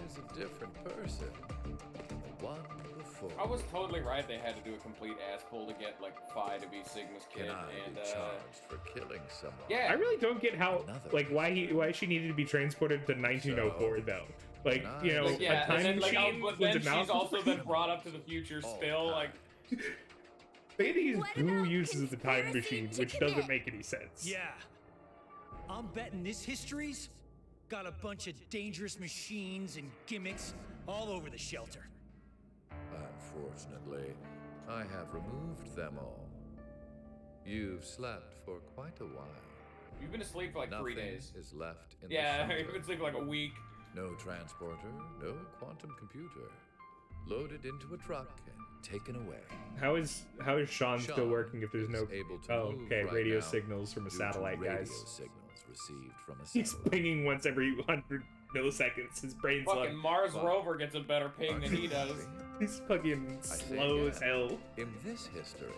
Speaker 12: is a different person than the one before.
Speaker 2: I was totally right. They had to do a complete ass pull to get like Phi to be Sigma's kid,
Speaker 12: Can I
Speaker 2: and
Speaker 12: be charged for killing someone?
Speaker 2: yeah.
Speaker 1: I really don't get how, like, why she needed to be transported to 1904 though. Like, you know,
Speaker 2: Like, yeah,
Speaker 1: a time
Speaker 2: and then,
Speaker 1: machine
Speaker 2: but
Speaker 1: was
Speaker 2: then she's
Speaker 1: enough.
Speaker 2: also been brought up to the future still. Like,
Speaker 1: Ladies do uses the time machine, which doesn't make any sense.
Speaker 5: Yeah. I'm betting this history's got a bunch of dangerous machines and gimmicks all over the shelter.
Speaker 12: Unfortunately, I have removed them all. You've slept for quite a while.
Speaker 2: you've been asleep for like
Speaker 12: Nothing
Speaker 2: 3 days.
Speaker 12: is left in
Speaker 2: Yeah,
Speaker 12: the
Speaker 2: you've
Speaker 12: shelter.
Speaker 2: been asleep for like a week.
Speaker 12: No transporter, no quantum computer. Loaded into a truck and taken away.
Speaker 1: How is Sean still
Speaker 12: Sean
Speaker 1: working if there's no?
Speaker 12: is able to
Speaker 1: Oh,
Speaker 12: move
Speaker 1: okay,
Speaker 12: right
Speaker 1: radio
Speaker 12: now
Speaker 1: signals from a
Speaker 12: due to
Speaker 1: satellite,
Speaker 12: radio
Speaker 1: guys.
Speaker 12: signals received from a
Speaker 1: He's
Speaker 12: satellite.
Speaker 1: pinging once every 100 milliseconds. His brain's
Speaker 2: Fucking
Speaker 1: like
Speaker 2: Mars rover gets a better ping than he does.
Speaker 1: he's fucking
Speaker 12: I say
Speaker 1: slow
Speaker 12: again,
Speaker 1: as hell.
Speaker 12: In this history,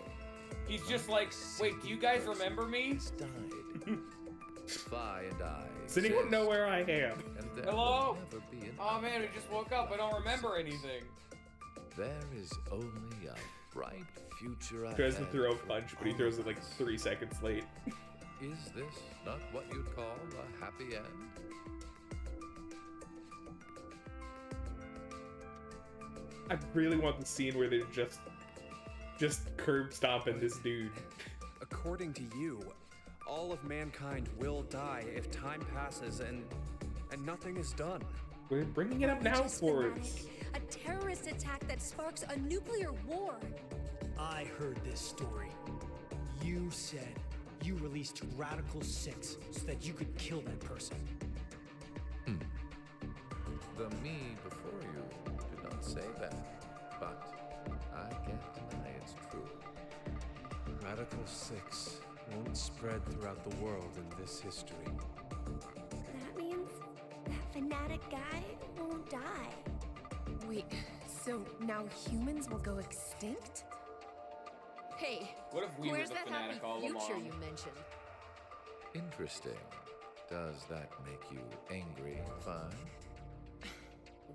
Speaker 2: He's just like, wait, do you guys remember me?
Speaker 12: died. Phi and I.
Speaker 1: Does anyone
Speaker 12: exist,
Speaker 1: know where I am?
Speaker 12: and there
Speaker 2: Hello?
Speaker 12: will never be an
Speaker 2: Oh man, we just woke up. I don't remember anything.
Speaker 12: There is only a bright future ahead.
Speaker 1: Tries to throw a
Speaker 12: for
Speaker 1: punch, but he
Speaker 12: all
Speaker 1: throws
Speaker 12: of
Speaker 1: it like
Speaker 12: us.
Speaker 1: 3 seconds late.
Speaker 12: Is this not what you'd call a happy end?
Speaker 1: I really want the scene where they're just curb stomping this dude.
Speaker 15: According to you, all of mankind will die if time passes and nothing is done.
Speaker 1: We're bringing it up now
Speaker 11: Just
Speaker 1: for
Speaker 11: fanatic.
Speaker 1: us.
Speaker 11: A terrorist attack that sparks a nuclear war.
Speaker 5: I heard this story. You said you released Radical 6 so that you could kill that person.
Speaker 12: The me before you did not say that, but I can't deny it's true.
Speaker 15: Radical 6 won't spread throughout the world in this history.
Speaker 4: That means that fanatic guy won't die.
Speaker 6: Wait, so now humans will go extinct? Hey,
Speaker 2: What if we were
Speaker 6: where's
Speaker 2: the
Speaker 6: that happy
Speaker 2: fanatic all
Speaker 6: future
Speaker 2: along?
Speaker 6: you mentioned?
Speaker 12: Interesting. Does that make you angry, Phi?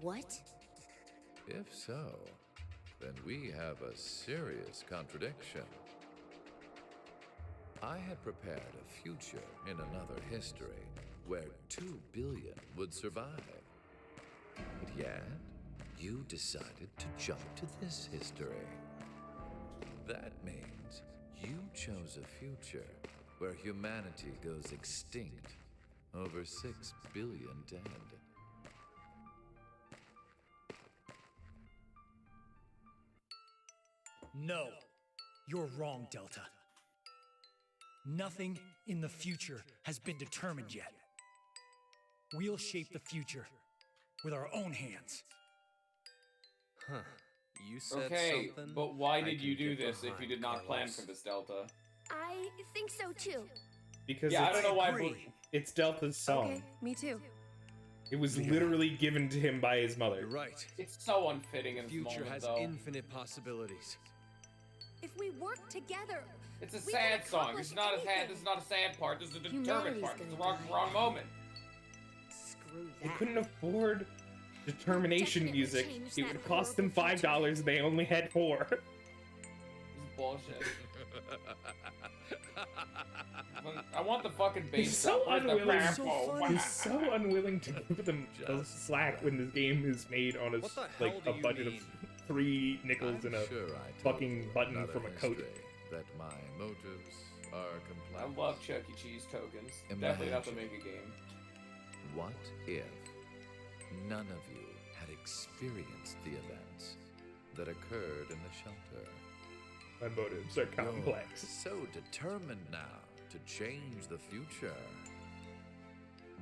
Speaker 9: What?
Speaker 12: If so, then we have a serious contradiction. I had prepared a future in another history where 2 billion would survive. But yet, you decided to jump to this history. That means you chose a future where humanity goes extinct, over 6 billion dead.
Speaker 5: No, you're wrong, Delta. Nothing in the future has been determined yet. We'll shape the future with our own hands.
Speaker 15: Huh. You said
Speaker 2: Okay,
Speaker 15: something.
Speaker 2: but why
Speaker 15: I
Speaker 2: did you
Speaker 15: can
Speaker 2: do
Speaker 15: get
Speaker 2: this if you
Speaker 15: behind,
Speaker 2: did not plan
Speaker 15: Carlos.
Speaker 2: for this, Delta?
Speaker 4: I think so too.
Speaker 1: Because
Speaker 2: Yeah, I
Speaker 1: it's,
Speaker 2: don't know why.
Speaker 5: agree.
Speaker 1: it's Delta's song.
Speaker 6: Okay, me too.
Speaker 1: It was literally given to him by his mother.
Speaker 15: You're right.
Speaker 2: It's so unfitting in this
Speaker 15: Future
Speaker 2: moment,
Speaker 15: has
Speaker 2: though.
Speaker 15: infinite possibilities.
Speaker 11: If we work together,
Speaker 2: It's a
Speaker 11: we can
Speaker 2: sad song. This
Speaker 11: accomplish
Speaker 2: is not a sad.
Speaker 11: anything.
Speaker 2: This is not a sad part. This is a determined
Speaker 11: Humanity's
Speaker 2: part. This is the
Speaker 11: gonna
Speaker 2: wrong moment.
Speaker 11: Screw
Speaker 1: They
Speaker 11: that.
Speaker 1: couldn't afford determination
Speaker 8: Definitely
Speaker 1: music.
Speaker 8: change
Speaker 1: It
Speaker 8: that
Speaker 1: would cost them
Speaker 8: horrible future.
Speaker 1: $5 and they only had 4.
Speaker 2: This is bullshit. I want the fucking bass.
Speaker 1: He's so
Speaker 2: drum. Where's the
Speaker 1: unwilling.
Speaker 2: rambo?
Speaker 1: He's so unwilling to give them the slack when this game is made on
Speaker 15: What the hell
Speaker 1: like
Speaker 15: do
Speaker 1: a
Speaker 15: you
Speaker 1: budget
Speaker 15: mean?
Speaker 1: of 3 nickels and a
Speaker 12: Sure, I told
Speaker 1: fucking button
Speaker 12: another
Speaker 1: from a coat.
Speaker 12: mystery That my motives are
Speaker 2: I
Speaker 12: complex.
Speaker 2: love Chuck E. Cheese tokens. Definitely have to make a game.
Speaker 12: What if none of you had experienced the events that occurred in the shelter?
Speaker 1: My motives are complex.
Speaker 12: You're so determined now to change the future.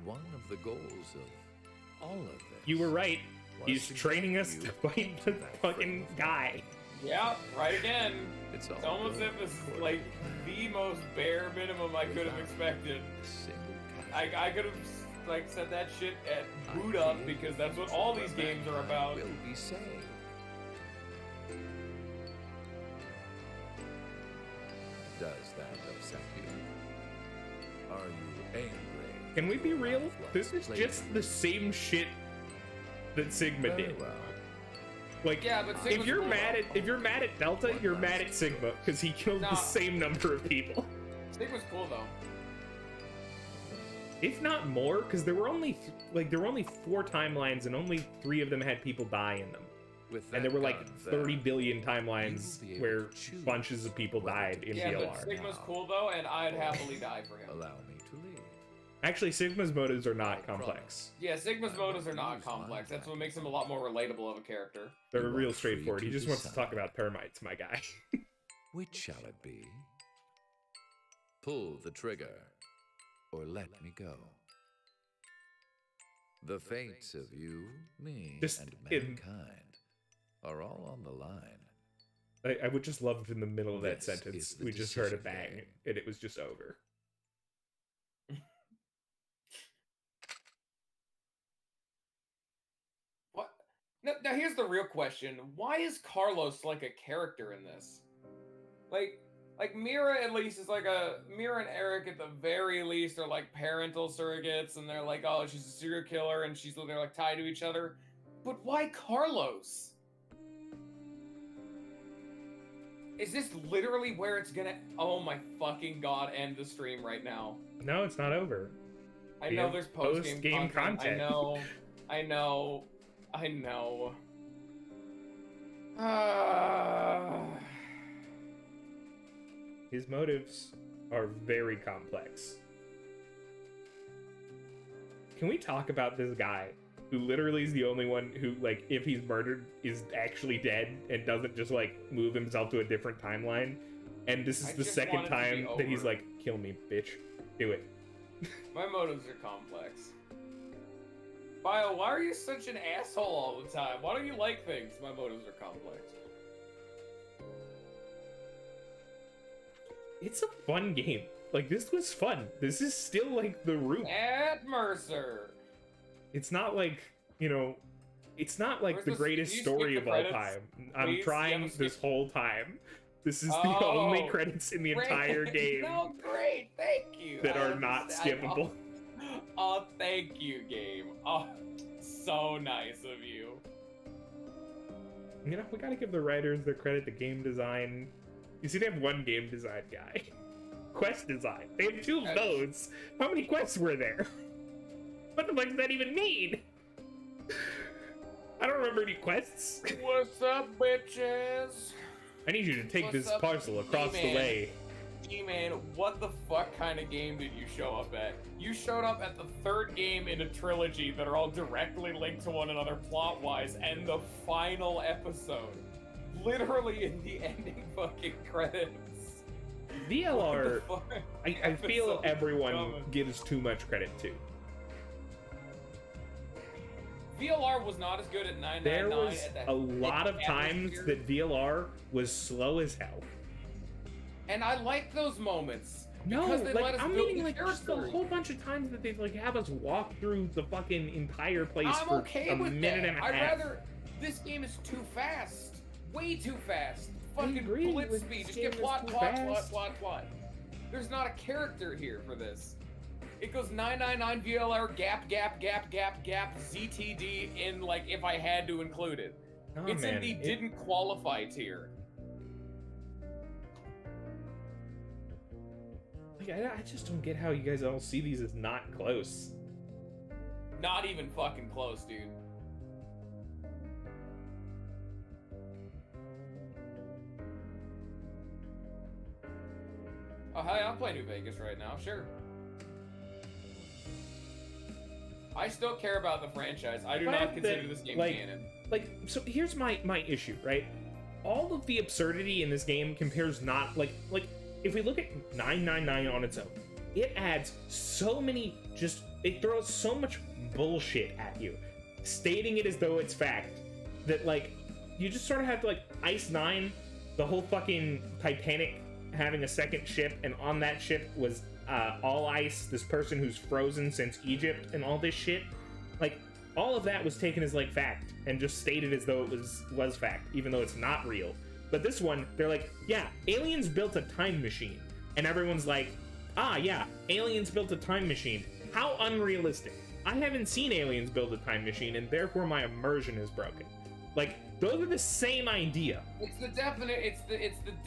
Speaker 12: One of the goals of all of this.
Speaker 1: You were right.
Speaker 12: was
Speaker 1: He's
Speaker 12: to
Speaker 1: training
Speaker 12: get
Speaker 1: us
Speaker 12: you
Speaker 1: to fight the
Speaker 12: that
Speaker 1: fucking guy.
Speaker 2: Yeah, right again.
Speaker 12: It's
Speaker 2: It's
Speaker 12: all
Speaker 2: almost
Speaker 12: good
Speaker 2: if this is
Speaker 12: for
Speaker 2: like the most bare minimum I could have expected.
Speaker 12: a single
Speaker 2: I could have like set that shit at boot up because that's what all these games are about.
Speaker 12: will be saved. Does that upset you? Are you angry?
Speaker 1: Can we be real?
Speaker 12: Life
Speaker 1: This is
Speaker 12: played
Speaker 1: just the same shit that Sigma
Speaker 12: very
Speaker 1: did.
Speaker 12: well.
Speaker 1: Like,
Speaker 2: Yeah, but
Speaker 1: if
Speaker 2: Sigma's
Speaker 1: you're
Speaker 2: cool,
Speaker 1: mad
Speaker 2: though.
Speaker 1: at Delta, you're mad at Sigma because he killed
Speaker 2: Nah.
Speaker 1: the same number of people,
Speaker 2: Sigma's cool though.
Speaker 1: if not more, because there were only 4 timelines and only 3 of them had people die in them,
Speaker 12: With
Speaker 1: and
Speaker 12: that
Speaker 1: there were like
Speaker 12: gun
Speaker 1: 30
Speaker 12: there,
Speaker 1: billion timelines
Speaker 12: you'll be able
Speaker 1: where
Speaker 12: to choose
Speaker 1: bunches of people
Speaker 12: whether
Speaker 1: died
Speaker 12: to
Speaker 1: in
Speaker 2: Yeah, but
Speaker 1: VLR.
Speaker 2: Sigma's cool though, and I'd happily die for him.
Speaker 12: Allow me to leave.
Speaker 1: Actually, Sigma's motives are not
Speaker 12: I
Speaker 1: complex.
Speaker 2: Yeah, Sigma's
Speaker 12: I
Speaker 2: motives are
Speaker 12: won't
Speaker 2: not
Speaker 12: use my
Speaker 2: complex. That's what
Speaker 12: back.
Speaker 2: makes him a lot more relatable of a character.
Speaker 1: They're
Speaker 12: You are
Speaker 1: real
Speaker 12: free
Speaker 1: straightforward.
Speaker 12: to
Speaker 1: He just wants to
Speaker 12: decide.
Speaker 1: talk about termites, my guy.
Speaker 12: Which shall it be? Pull the trigger, or let me go. The fates of you, me,
Speaker 1: Just
Speaker 12: and
Speaker 1: in-
Speaker 12: mankind are all on the line.
Speaker 1: I would just love if in the middle of that
Speaker 12: This
Speaker 1: sentence
Speaker 12: is the
Speaker 1: we just heard a
Speaker 12: decision
Speaker 1: bang
Speaker 12: game.
Speaker 1: and it was just over.
Speaker 2: What? Now here's the real question. Why is Carlos like a character in this? Like Mira at least is like Mira and Eric at the very least are like parental surrogates and they're like, oh, she's a serial killer and they're like tied to each other. But why Carlos? Is this literally where it's gonna, oh my fucking god, end the stream right now?
Speaker 1: No, it's not over.
Speaker 2: I
Speaker 1: We
Speaker 2: know
Speaker 1: have
Speaker 2: there's post-game
Speaker 1: content.
Speaker 2: I know.
Speaker 1: His motives are very complex. Can we talk about this guy who literally is the only one who, like, if he's murdered, is actually dead and doesn't just, like, move himself to a different timeline? And this is
Speaker 2: I
Speaker 1: the
Speaker 2: just
Speaker 1: second
Speaker 2: want it to be
Speaker 1: time that he's
Speaker 2: over.
Speaker 1: like, kill me, bitch. Do it.
Speaker 2: My motives are complex. Bio, why are you such an asshole all the time? Why don't you like things? My motives are complex.
Speaker 1: It's a fun game. Like, this was fun. This is still, like, the root.
Speaker 2: At Mercer.
Speaker 1: It's not like, you know, it's not like
Speaker 2: Where's
Speaker 1: the
Speaker 2: the-
Speaker 1: greatest
Speaker 2: can you skip
Speaker 1: story
Speaker 2: the
Speaker 1: of all
Speaker 2: credits,
Speaker 1: time. I'm
Speaker 2: please?
Speaker 1: trying
Speaker 2: Yeah,
Speaker 1: this
Speaker 2: skip-
Speaker 1: whole time. This is the
Speaker 2: Oh,
Speaker 1: only credits in the
Speaker 2: great.
Speaker 1: entire game
Speaker 2: No, great. Thank you.
Speaker 1: that
Speaker 2: I
Speaker 1: are not
Speaker 2: understand.
Speaker 1: skippable.
Speaker 2: Oh, thank you, game. Oh, so nice of you.
Speaker 1: You know, we gotta give the writers their credit, the game design. You see, they have one game design guy. Quest design. They have 2 of those. How many quests were there? What the fuck does that even mean? I don't remember any quests.
Speaker 2: What's up, bitches?
Speaker 1: I need you to take
Speaker 2: What's
Speaker 1: this
Speaker 2: up,
Speaker 1: parcel across the
Speaker 2: E-Man?
Speaker 1: way.
Speaker 2: E-Man, what the fuck kind of game did you show up at? You showed up at the 3rd game in a trilogy that are all directly linked to one another plot-wise, and the final episode. Literally in the ending fucking credits.
Speaker 1: VLR,
Speaker 2: What the fuck
Speaker 1: I feel
Speaker 2: episode
Speaker 1: everyone
Speaker 2: coming?
Speaker 1: gives too much credit to.
Speaker 2: VLR was not as good at 999
Speaker 1: There was
Speaker 2: at that
Speaker 1: a lot of
Speaker 2: thick
Speaker 1: times
Speaker 2: atmosphere.
Speaker 1: that VLR was slow as hell.
Speaker 2: And I like those moments.
Speaker 1: No,
Speaker 2: Because they let
Speaker 1: like
Speaker 2: us
Speaker 1: I'm
Speaker 2: build
Speaker 1: meaning
Speaker 2: the
Speaker 1: like just the
Speaker 2: character.
Speaker 1: whole bunch of times that they like have us walk through the fucking entire place
Speaker 2: I'm
Speaker 1: for
Speaker 2: okay
Speaker 1: a
Speaker 2: with
Speaker 1: minute
Speaker 2: that.
Speaker 1: and a
Speaker 2: I'd
Speaker 1: half.
Speaker 2: rather. This game is too fast. Way too fast.
Speaker 1: I
Speaker 2: Fucking
Speaker 1: agree
Speaker 2: blitz
Speaker 1: with
Speaker 2: speed. Just
Speaker 1: game
Speaker 2: get
Speaker 1: is
Speaker 2: plot,
Speaker 1: too
Speaker 2: plot, plot,
Speaker 1: fast.
Speaker 2: plot, plot. There's not a character here for this. It goes 999 VLR gap, gap, gap, gap, gap, ZTD in like if I had to include it.
Speaker 1: Nah,
Speaker 2: It's
Speaker 1: man,
Speaker 2: in the
Speaker 1: it-
Speaker 2: didn't qualify tier.
Speaker 1: Like, I just don't get how you guys all see these as not close.
Speaker 2: Not even fucking close, dude. Oh, hey, I'll play New Vegas right now, sure. I still care about the franchise. I do not
Speaker 1: Fact
Speaker 2: consider
Speaker 1: that,
Speaker 2: this game
Speaker 1: like,
Speaker 2: canon.
Speaker 1: Like, so here's my issue, right? All of the absurdity in this game compares not like if we look at 999 on its own, it adds so many it throws so much bullshit at you, stating it as though it's fact that like you just sort of have to like Ice 9, the whole fucking Titanic having a second ship, and on that ship was all ice, this person who's frozen since Egypt and all this shit. Like all of that was taken as like fact and just stated as though it was fact, even though it's not real. But this one, they're like, yeah, aliens built a time machine, and everyone's like, ah, yeah, aliens built a time machine. How unrealistic. I haven't seen aliens build a time machine, and therefore my immersion is broken. Like, those are the same idea.
Speaker 2: It's the definite.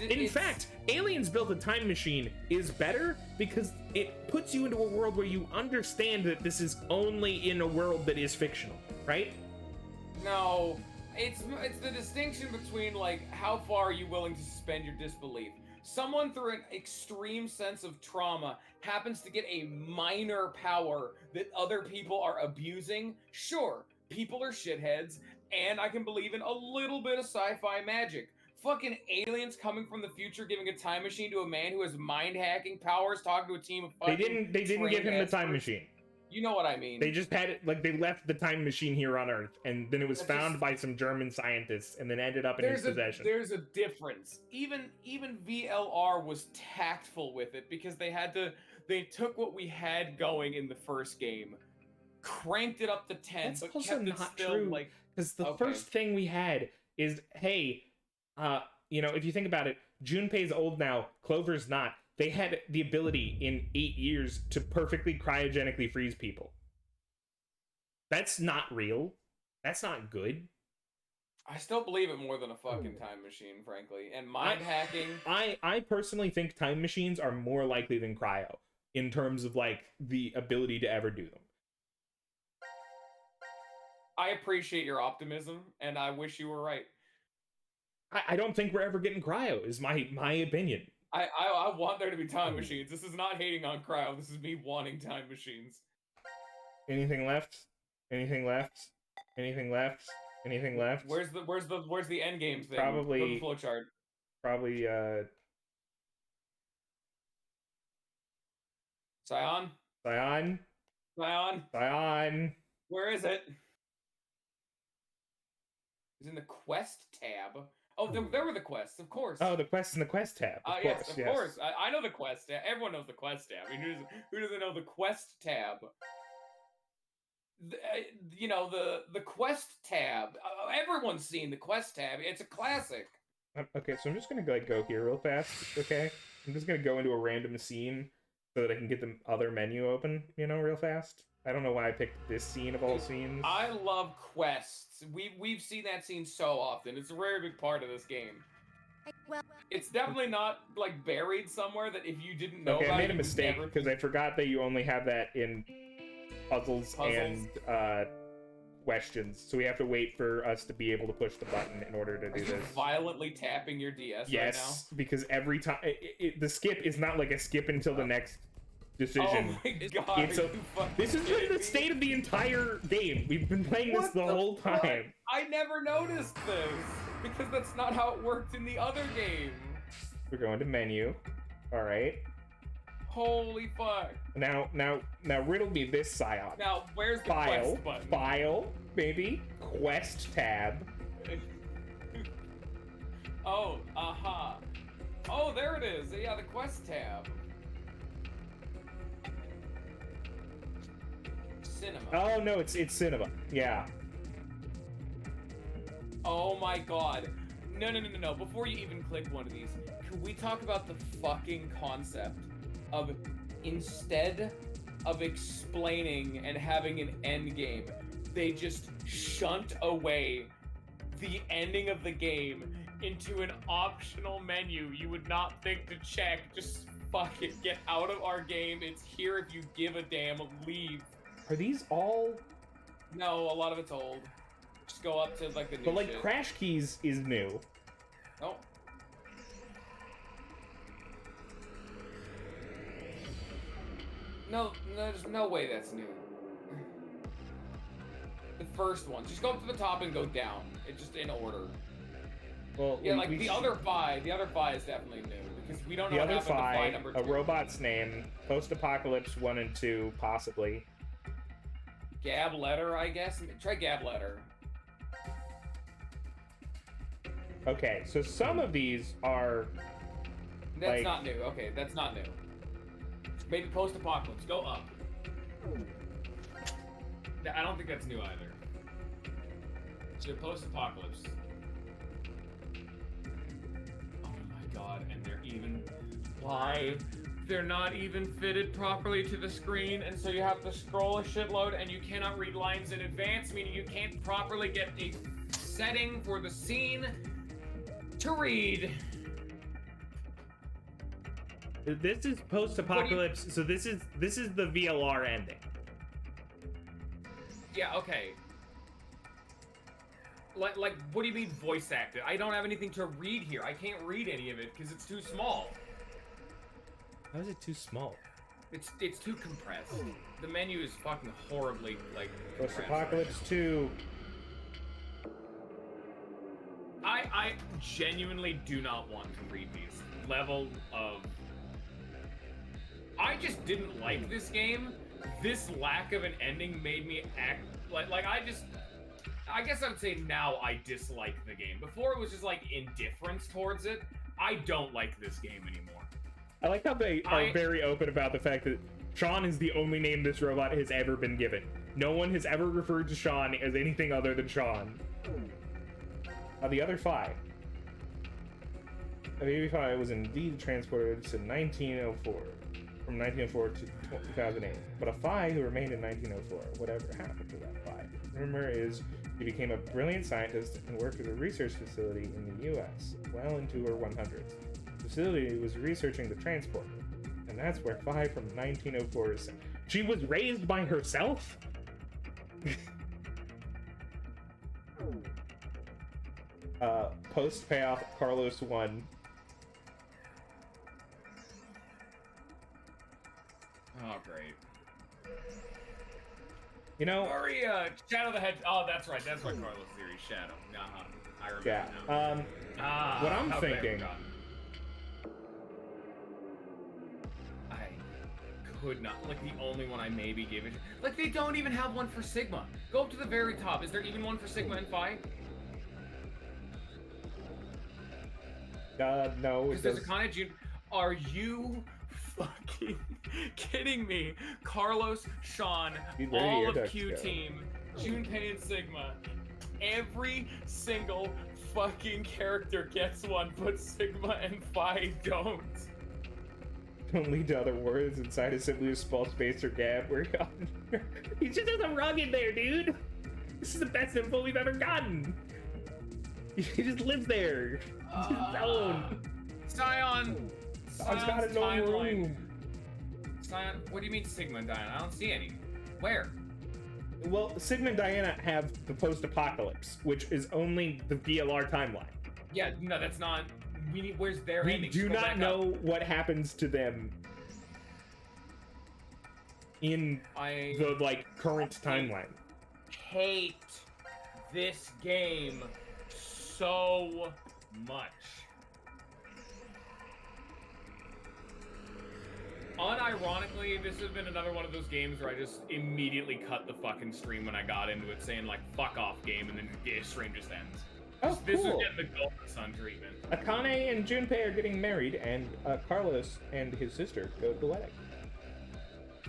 Speaker 1: In fact, aliens built a time machine is better because it puts you into a world where you understand that this is only in a world that is fictional, right?
Speaker 2: No, it's the distinction between like how far are you willing to suspend your disbelief. Someone through an extreme sense of trauma happens to get a minor power that other people are abusing. Sure, people are shitheads, and I can believe in a little bit of sci-fi magic. Fucking aliens coming from the future giving a time machine to a man who has mind-hacking powers talking to a team of fucking
Speaker 1: They didn't give him the time
Speaker 2: experts.
Speaker 1: machine.
Speaker 2: You know what I mean.
Speaker 1: They just had it, like, they left the time machine here on Earth, and then it was found by some German scientists, and then ended up in his possession.
Speaker 2: There's a difference. Even VLR was tactful with it because they took what we had going in the first game, cranked it up to 10,
Speaker 1: That's
Speaker 2: but
Speaker 1: also
Speaker 2: kept it
Speaker 1: not
Speaker 2: still
Speaker 1: true,
Speaker 2: like
Speaker 1: because the
Speaker 2: okay.
Speaker 1: first thing we had is, hey, you know, if you think about it, Junpei's old now, Clover's not. They had the ability in 8 years to perfectly cryogenically freeze people. That's not real. That's not good.
Speaker 2: I still believe it more than a fucking time machine, frankly. And mind hacking.
Speaker 1: I personally think time machines are more likely than cryo in terms of like the ability to ever do them.
Speaker 2: I appreciate your optimism, and I wish you were right.
Speaker 1: I don't think we're ever getting cryo, is my opinion.
Speaker 2: I want there to be time machines. This is not hating on cryo. This is me wanting time machines.
Speaker 1: Anything left? Anything left? Anything left? Anything left?
Speaker 2: Where's the end game thing?
Speaker 1: Probably
Speaker 2: Go to the flowchart.
Speaker 1: Probably
Speaker 2: Scion?
Speaker 1: Scion?
Speaker 2: Scion?
Speaker 1: Scion.
Speaker 2: Where is it? It's in the quest tab. Oh, there were the quests, of course.
Speaker 1: Oh, the quests in the quest tab. Of course,
Speaker 2: yes, of course. I know the quest tab. Everyone knows the quest tab. I mean, who doesn't know the quest tab? You know, the quest tab. Everyone's seen the quest tab. It's a classic.
Speaker 1: Okay, so I'm just gonna go here real fast. Okay, I'm just gonna go into a random scene so that I can get the other menu open. You know, real fast. I don't know why I picked this scene of all scenes.
Speaker 2: I love quests. We've seen that scene so often. It's a very big part of this game.
Speaker 4: Well,
Speaker 2: it's definitely not like buried somewhere that if you didn't know
Speaker 1: Okay,
Speaker 2: about
Speaker 1: I made
Speaker 2: it,
Speaker 1: a
Speaker 2: you would
Speaker 1: mistake
Speaker 2: never
Speaker 1: because I forgot that you only have that in puzzles and questions. So we have to wait for us to be able to push the button in order to do
Speaker 2: Are you
Speaker 1: this.
Speaker 2: violently tapping your DS
Speaker 1: Yes,
Speaker 2: right now?
Speaker 1: because every time the skip is not like a skip until the next decision.
Speaker 2: Oh my god!
Speaker 1: It's this has been the state of the entire game. We've been playing this the whole time.
Speaker 2: Fuck? I never noticed this because that's not how it worked in the other game.
Speaker 1: We're going to menu. All right.
Speaker 2: Holy fuck!
Speaker 1: Now, riddle me this, Scion.
Speaker 2: Now, where's the
Speaker 1: File,
Speaker 2: quest button?
Speaker 1: File, maybe quest tab.
Speaker 2: Oh, aha. Oh, there it is. Yeah, the quest tab. cinema.
Speaker 1: Oh no, it's cinema. Yeah.
Speaker 2: Oh my god. No. Before you even click one of these, can we talk about the fucking concept of instead of explaining and having an end game, they just shunt away the ending of the game into an optional menu you would not think to check. Just fuck it. Get out of our game. It's here if you give a damn. Leave.
Speaker 1: Are these all?
Speaker 2: No, a lot of it's old. Just go up to like the new
Speaker 1: But like
Speaker 2: shit.
Speaker 1: Crash Keys is new.
Speaker 2: Oh. No, there's no way that's new. The first one. Just go up to the top and go down. It's just in order.
Speaker 1: Well,
Speaker 2: yeah, like the other five is definitely new because we don't know
Speaker 1: the
Speaker 2: what
Speaker 1: other
Speaker 2: happened to Phi
Speaker 1: five,
Speaker 2: number
Speaker 1: a
Speaker 2: 2.
Speaker 1: robot's name, Post-Apocalypse 1 and 2, possibly.
Speaker 2: Gab letter, I guess. Try Gab letter.
Speaker 1: Okay, so some of these are.
Speaker 2: That's
Speaker 1: like,
Speaker 2: not new. Okay, that's not new. Maybe Post-Apocalypse. Go up. I don't think that's new either. So Post-Apocalypse. Oh my god, and they're even... Why? They're not even fitted properly to the screen, and so you have to scroll a shitload, and you cannot read lines in advance, meaning you can't properly get a setting for the scene to read.
Speaker 1: This is Post-Apocalypse, so this is the VLR ending.
Speaker 2: Yeah, okay. Like, what do you mean voice acted? I don't have anything to read here. I can't read any of it because it's too small.
Speaker 1: How is it too small?
Speaker 2: It's too compressed. The menu is fucking horribly, like,
Speaker 1: Post-Apocalypse 2.
Speaker 2: I genuinely do not want to read these level of... I just didn't like this game. This lack of an ending made me act like I guess I would say now I dislike the game. Before it was just like indifference towards it. I don't like this game anymore.
Speaker 1: I like how they are very open about the fact that Sean is the only name this robot has ever been given. No one has ever referred to Sean as anything other than Sean. The other Phi. The baby Phi was indeed transported to 1904. From 1904 to 2008. But a Phi who remained in 1904. Whatever happened to that Phi? Rumor is he became a brilliant scientist and worked at a research facility in the US, well into her 100s. The facility was researching the transporter, and that's where Phi from 1904 is. She was raised by herself? Post payoff Carlos 1.
Speaker 2: Oh, great.
Speaker 1: You know,
Speaker 2: Maria, Shadow the Hedge. Oh, that's right. That's what Carlos series Shadow. I remember.
Speaker 1: Yeah.
Speaker 2: Now.
Speaker 1: What I'm
Speaker 2: how could I have
Speaker 1: thinking.
Speaker 2: forgotten? I could not. Like the only one I maybe gave it. Like they don't even have one for Sigma. Go up to the very top. Is there even one for Sigma and Phi?
Speaker 1: No.
Speaker 2: Because there's a Akane June. Are you fucking kidding me? Carlos, Sean, all of Q Team, Junpei and Sigma. Every single fucking character gets one, but Sigma and Phi don't.
Speaker 1: Don't lead to other words inside is simply a small space or gap where he just has a rug in there, dude. This is the best info we've ever gotten. He just lives there. It's his own.
Speaker 2: Scion!
Speaker 1: Scion's got his own room.
Speaker 2: Scion, what do you mean Sigma and Diana? I don't see any. Where?
Speaker 1: Well, Sigma and Diana have the post-apocalypse, which is only the VLR timeline.
Speaker 2: Yeah, no, that's not. We need. Where's their ending?
Speaker 1: We do not know what happens to them in the current timeline.
Speaker 2: Hate this game so much. Unironically, this has been another one of those games where I just immediately cut the fucking stream when I got into it, saying like "fuck off" game, and then the stream just ends.
Speaker 1: Oh,
Speaker 2: This is
Speaker 1: cool.
Speaker 2: getting the golden sun treatment.
Speaker 1: Akane and Junpei are getting married, and Carlos and his sister go to the wedding.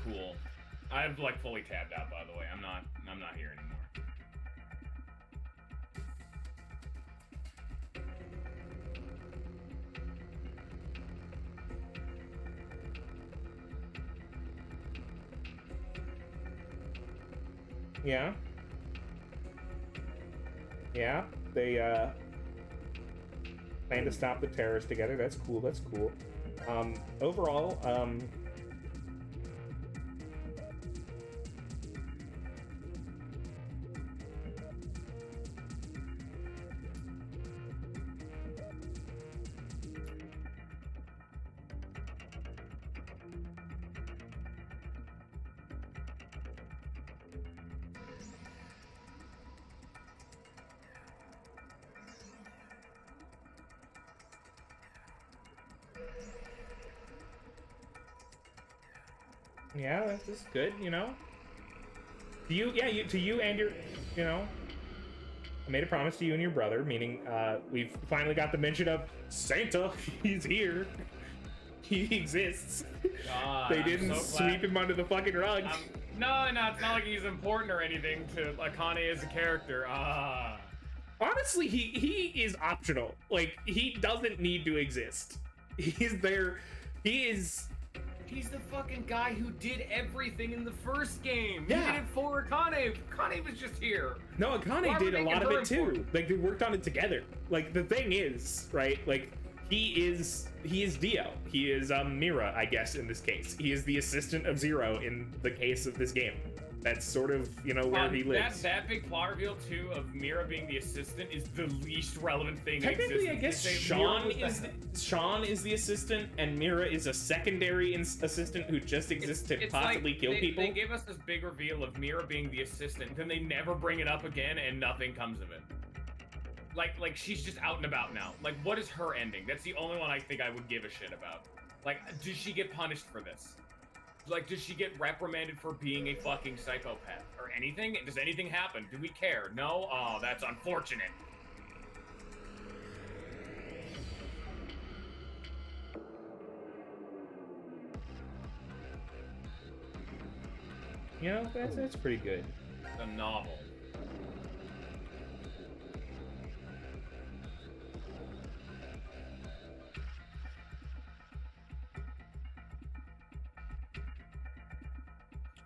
Speaker 2: Cool. I've like fully tabbed out, by the way. I'm not here anymore.
Speaker 1: Yeah. Yeah, they plan to stop the terrorists together. That's cool. That's cool. Overall, yeah, that's good, you know? To you, yeah, to you and your, you know, I made a promise to you and your brother, meaning, we've finally got the mention of Santa. He's here. He exists.
Speaker 2: God,
Speaker 1: they didn't sweep him under the fucking rug.
Speaker 2: No, it's not like he's important or anything to Akane as a character.
Speaker 1: Honestly, he is optional. Like, he doesn't need to exist. He's there. He's
Speaker 2: the fucking guy who did everything in the first game.
Speaker 1: Yeah.
Speaker 2: He did it for Akane. Akane was just here.
Speaker 1: No, Akane did a lot of it too. Like, they worked on it together. Like, the thing is, right? Like, he is Dio. He is Mira, I guess, in this case. He is the assistant of Zero in the case of this game. That's sort of, you know, where he lives.
Speaker 2: That big plot reveal too of Mira being the assistant is the least relevant thing.
Speaker 1: Technically, I guess Sean is the assistant, and Mira is a secondary assistant who just exists to possibly kill people.
Speaker 2: They gave us this big reveal of Mira being the assistant, then they never bring it up again, and nothing comes of it. Like she's just out and about now. Like, what is her ending? That's the only one I think I would give a shit about. Like, does she get punished for this? Like, does she get reprimanded for being a fucking psychopath? Or anything? Does anything happen? Do we care? No? Oh, that's unfortunate.
Speaker 1: You know, that's pretty good.
Speaker 2: The novel.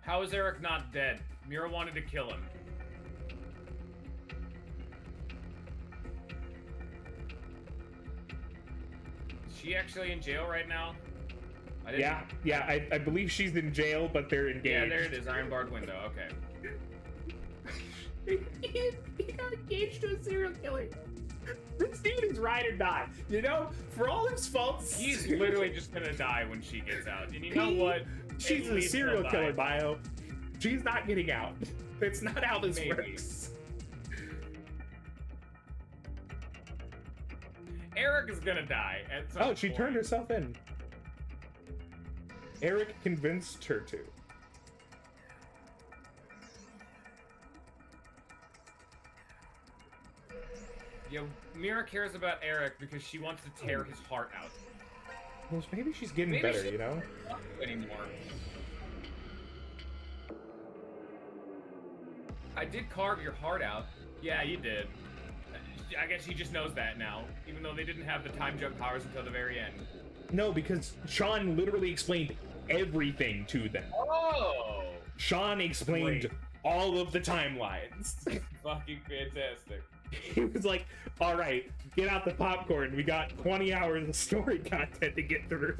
Speaker 2: How is Eric not dead? Mira wanted to kill him. Is she actually in jail right now?
Speaker 1: Yeah, I believe she's in jail, but they're engaged.
Speaker 2: Yeah, there it is, iron barred window, okay.
Speaker 1: He got engaged to a serial killer. This dude is ride or die. You know, for all his faults,
Speaker 2: he's literally just gonna die when she gets out. And you know what?
Speaker 1: She's a serial killer, Bio. She's not getting out. That's not how this works.
Speaker 2: Eric is gonna die at some
Speaker 1: point. She turned herself in. Eric convinced her to.
Speaker 2: Yo, Mira cares about Eric because she wants to tear his heart out.
Speaker 1: Well, maybe she's getting better, you know?
Speaker 2: Anymore. I did carve your heart out. Yeah, you did. I guess he just knows that now, even though they didn't have the time jump powers until the very end.
Speaker 1: No, because Sean literally explained everything to them.
Speaker 2: Oh!
Speaker 1: Sean explained all of the timelines.
Speaker 2: Fucking fantastic.
Speaker 1: He was like, all right, get out the popcorn. We got 20 hours of story content to get through.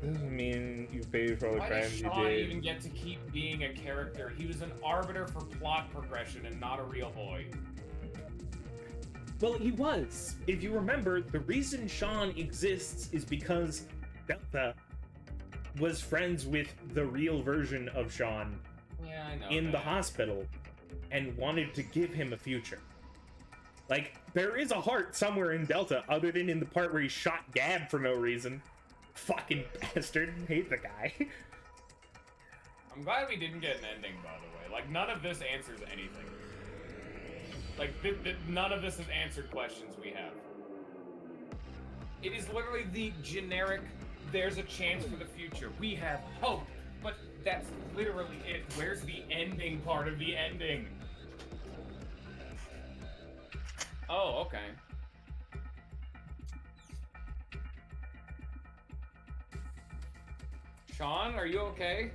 Speaker 1: Doesn't mean you paid for all the crimes you did.
Speaker 2: Why did Sean even get to keep being a character? He was an arbiter for plot progression and not a real boy.
Speaker 1: Well, he was. If you remember, the reason Sean exists is because Delta was friends with the real version of Sean in the hospital and wanted to give him a future. Like, there is a heart somewhere in Delta other than in the part where he shot Gab for no reason. Fucking bastard. Hate the guy.
Speaker 2: I'm glad we didn't get an ending, by the way. Like, none of this answers anything. Like, none of this has answered questions we have. It is literally the generic, there's a chance for the future. We have hope. But that's literally it. Where's the ending part of the ending? Oh, okay. Sean, are you okay?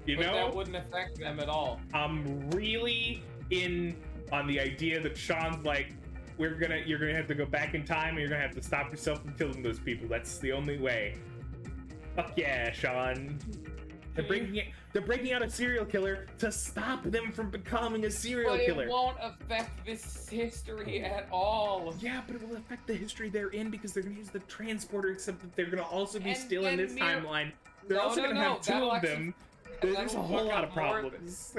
Speaker 1: You
Speaker 2: But
Speaker 1: know,
Speaker 2: that wouldn't affect them at all.
Speaker 1: I'm really in on the idea that Sean's like, you're gonna have to go back in time and you're gonna have to stop yourself from killing those people. That's the only way. Fuck yeah, Sean. They're breaking out a serial killer to stop them from becoming a serial killer.
Speaker 2: But it won't affect this history at all.
Speaker 1: Yeah, but it will affect the history they're in because they're gonna use the transporter, except that they're gonna also be still in this timeline. They're also gonna have two of them. There's a whole lot of problems.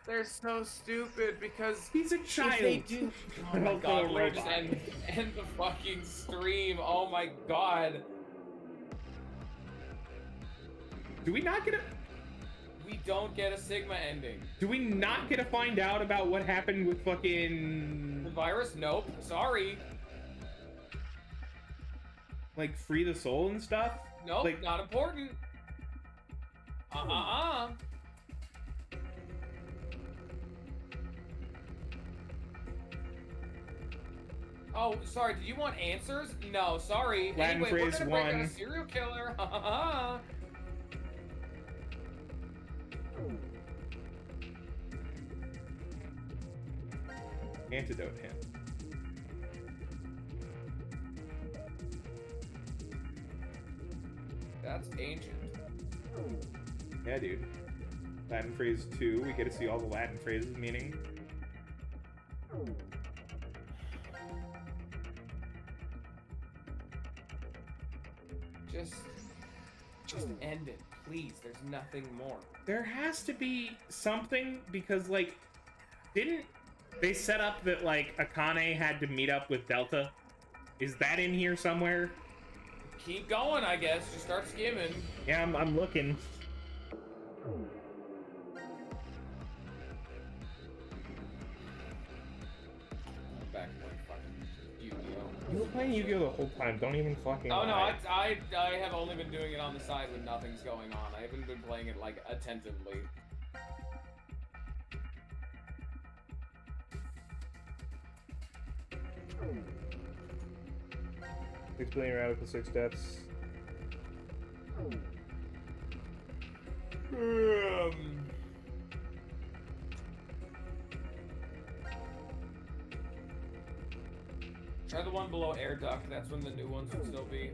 Speaker 2: They're so stupid because
Speaker 1: he's a child.
Speaker 2: If they do, oh my god, we're just end the fucking stream. Oh my god.
Speaker 1: Do we not get a?
Speaker 2: We don't get a Sigma ending.
Speaker 1: Do we not get to find out about what happened with fucking
Speaker 2: the virus? Nope. Sorry.
Speaker 1: Like free the soul and stuff?
Speaker 2: Nope.
Speaker 1: Like,
Speaker 2: not important. Oh, sorry. Did you want answers? No, sorry.
Speaker 1: Latin
Speaker 2: anyway,
Speaker 1: phrase
Speaker 2: we're gonna break out
Speaker 1: one.
Speaker 2: a serial killer.
Speaker 1: Antidote him.
Speaker 2: That's ancient.
Speaker 1: Yeah, dude. Latin phrase 2, we get to see all the Latin phrases meaning.
Speaker 2: Just end it, please. There's nothing more.
Speaker 1: There has to be something because, like, didn't they set up that, like, Akane had to meet up with Delta? Is that in here somewhere?
Speaker 2: Keep going, I guess. Just start skimming.
Speaker 1: Yeah, I'm looking.
Speaker 2: Back when fucking Yu-Gi-Oh.
Speaker 1: You were playing Yu-Gi-Oh the whole time. Don't even fucking
Speaker 2: Oh no,
Speaker 1: lie.
Speaker 2: I have only been doing it on the side when nothing's going on. I haven't been playing it like attentively.
Speaker 1: 6 billion radical 6 deaths.
Speaker 2: Try the one below air duct. That's when the new ones would still be.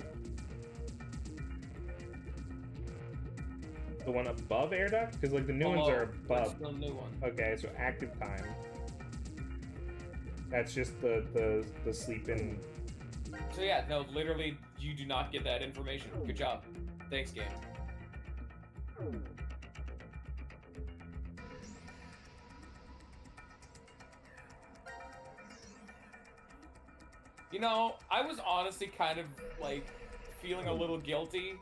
Speaker 1: The one above air duct? Because like the new ones are above.
Speaker 2: Still new one.
Speaker 1: Okay, so active time. That's just the sleeping.
Speaker 2: So yeah, no, literally, you do not get that information. Good job. Thanks, game. You know, I was honestly kind of, like, feeling a little guilty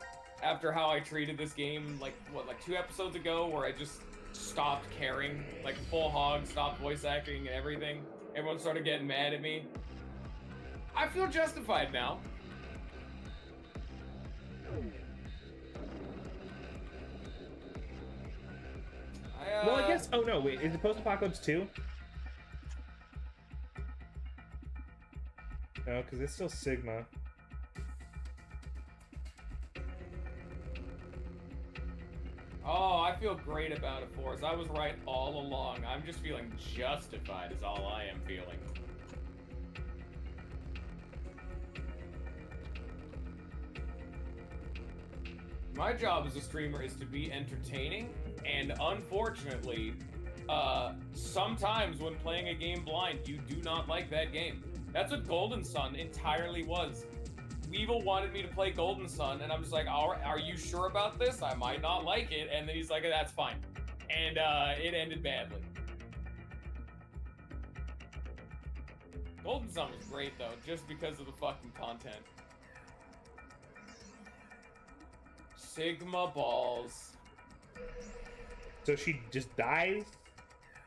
Speaker 2: after how I treated this game, like, what, like 2 episodes ago, where I just stopped caring, like, full hog, stopped voice acting and everything. Everyone started getting mad at me. I feel justified now.
Speaker 1: Well, I guess. Oh no, wait. Is it post-apocalypse 2? No, because it's still Sigma.
Speaker 2: Oh, I feel great about it, Forrest. I was right all along. I'm just feeling justified is all I am feeling. My job as a streamer is to be entertaining, and unfortunately, sometimes when playing a game blind, you do not like that game. That's what Golden Sun entirely was. Evil wanted me to play Golden Sun, and I'm just like, all right, are you sure about this? I might not like it. And then he's like, that's fine. And it ended badly. Golden Sun was great, though, just because of the fucking content. Sigma balls.
Speaker 1: So she just dies?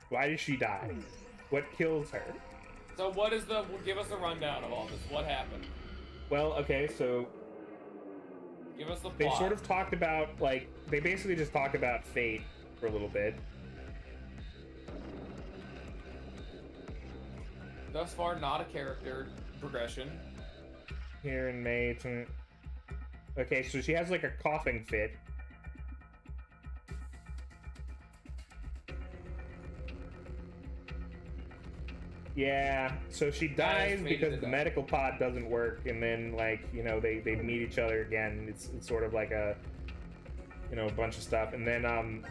Speaker 1: Why does she die? What kills her?
Speaker 2: So what is the... Give us a rundown of all this. What happened?
Speaker 1: Well, okay, so...
Speaker 2: Give us the plot.
Speaker 1: They sort of talked about, like... They basically just talked about fate for a little bit.
Speaker 2: Thus far, not a character progression.
Speaker 1: Here in May... Okay, so she has, like, a coughing fit. Yeah, so she dies because the medical pod doesn't work, and then, like, you know, they meet each other again. It's sort of like a, you know, a bunch of stuff. And then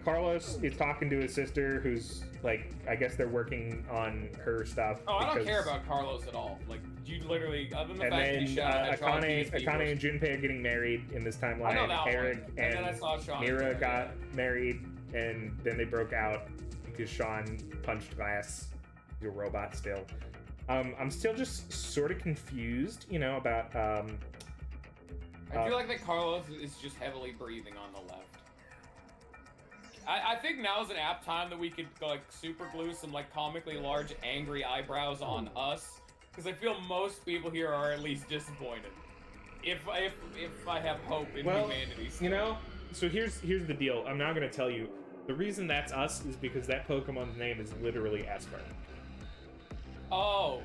Speaker 1: Carlos is talking to his sister, who's, like, I guess they're working on her stuff.
Speaker 2: Oh, I don't care about Carlos at all. Like, you literally, other than the fact that he shot
Speaker 1: Akane and Junpei are getting married in this timeline.
Speaker 2: I know that
Speaker 1: Eric
Speaker 2: one. And then I saw Sean
Speaker 1: Mira got married, and then they broke out because Sean punched glass. A robot still. I'm still just sort of confused, you know, about
Speaker 2: I feel like that Carlos is just heavily breathing on the left. I think now is an apt time that we could like super glue some like comically large angry eyebrows on us, because I feel most people here are at least disappointed. If I have hope in humanity still.
Speaker 1: You know, so here's the deal. I'm not gonna tell you. The reason that's us is because that Pokemon's name is literally Esper.
Speaker 2: Oh.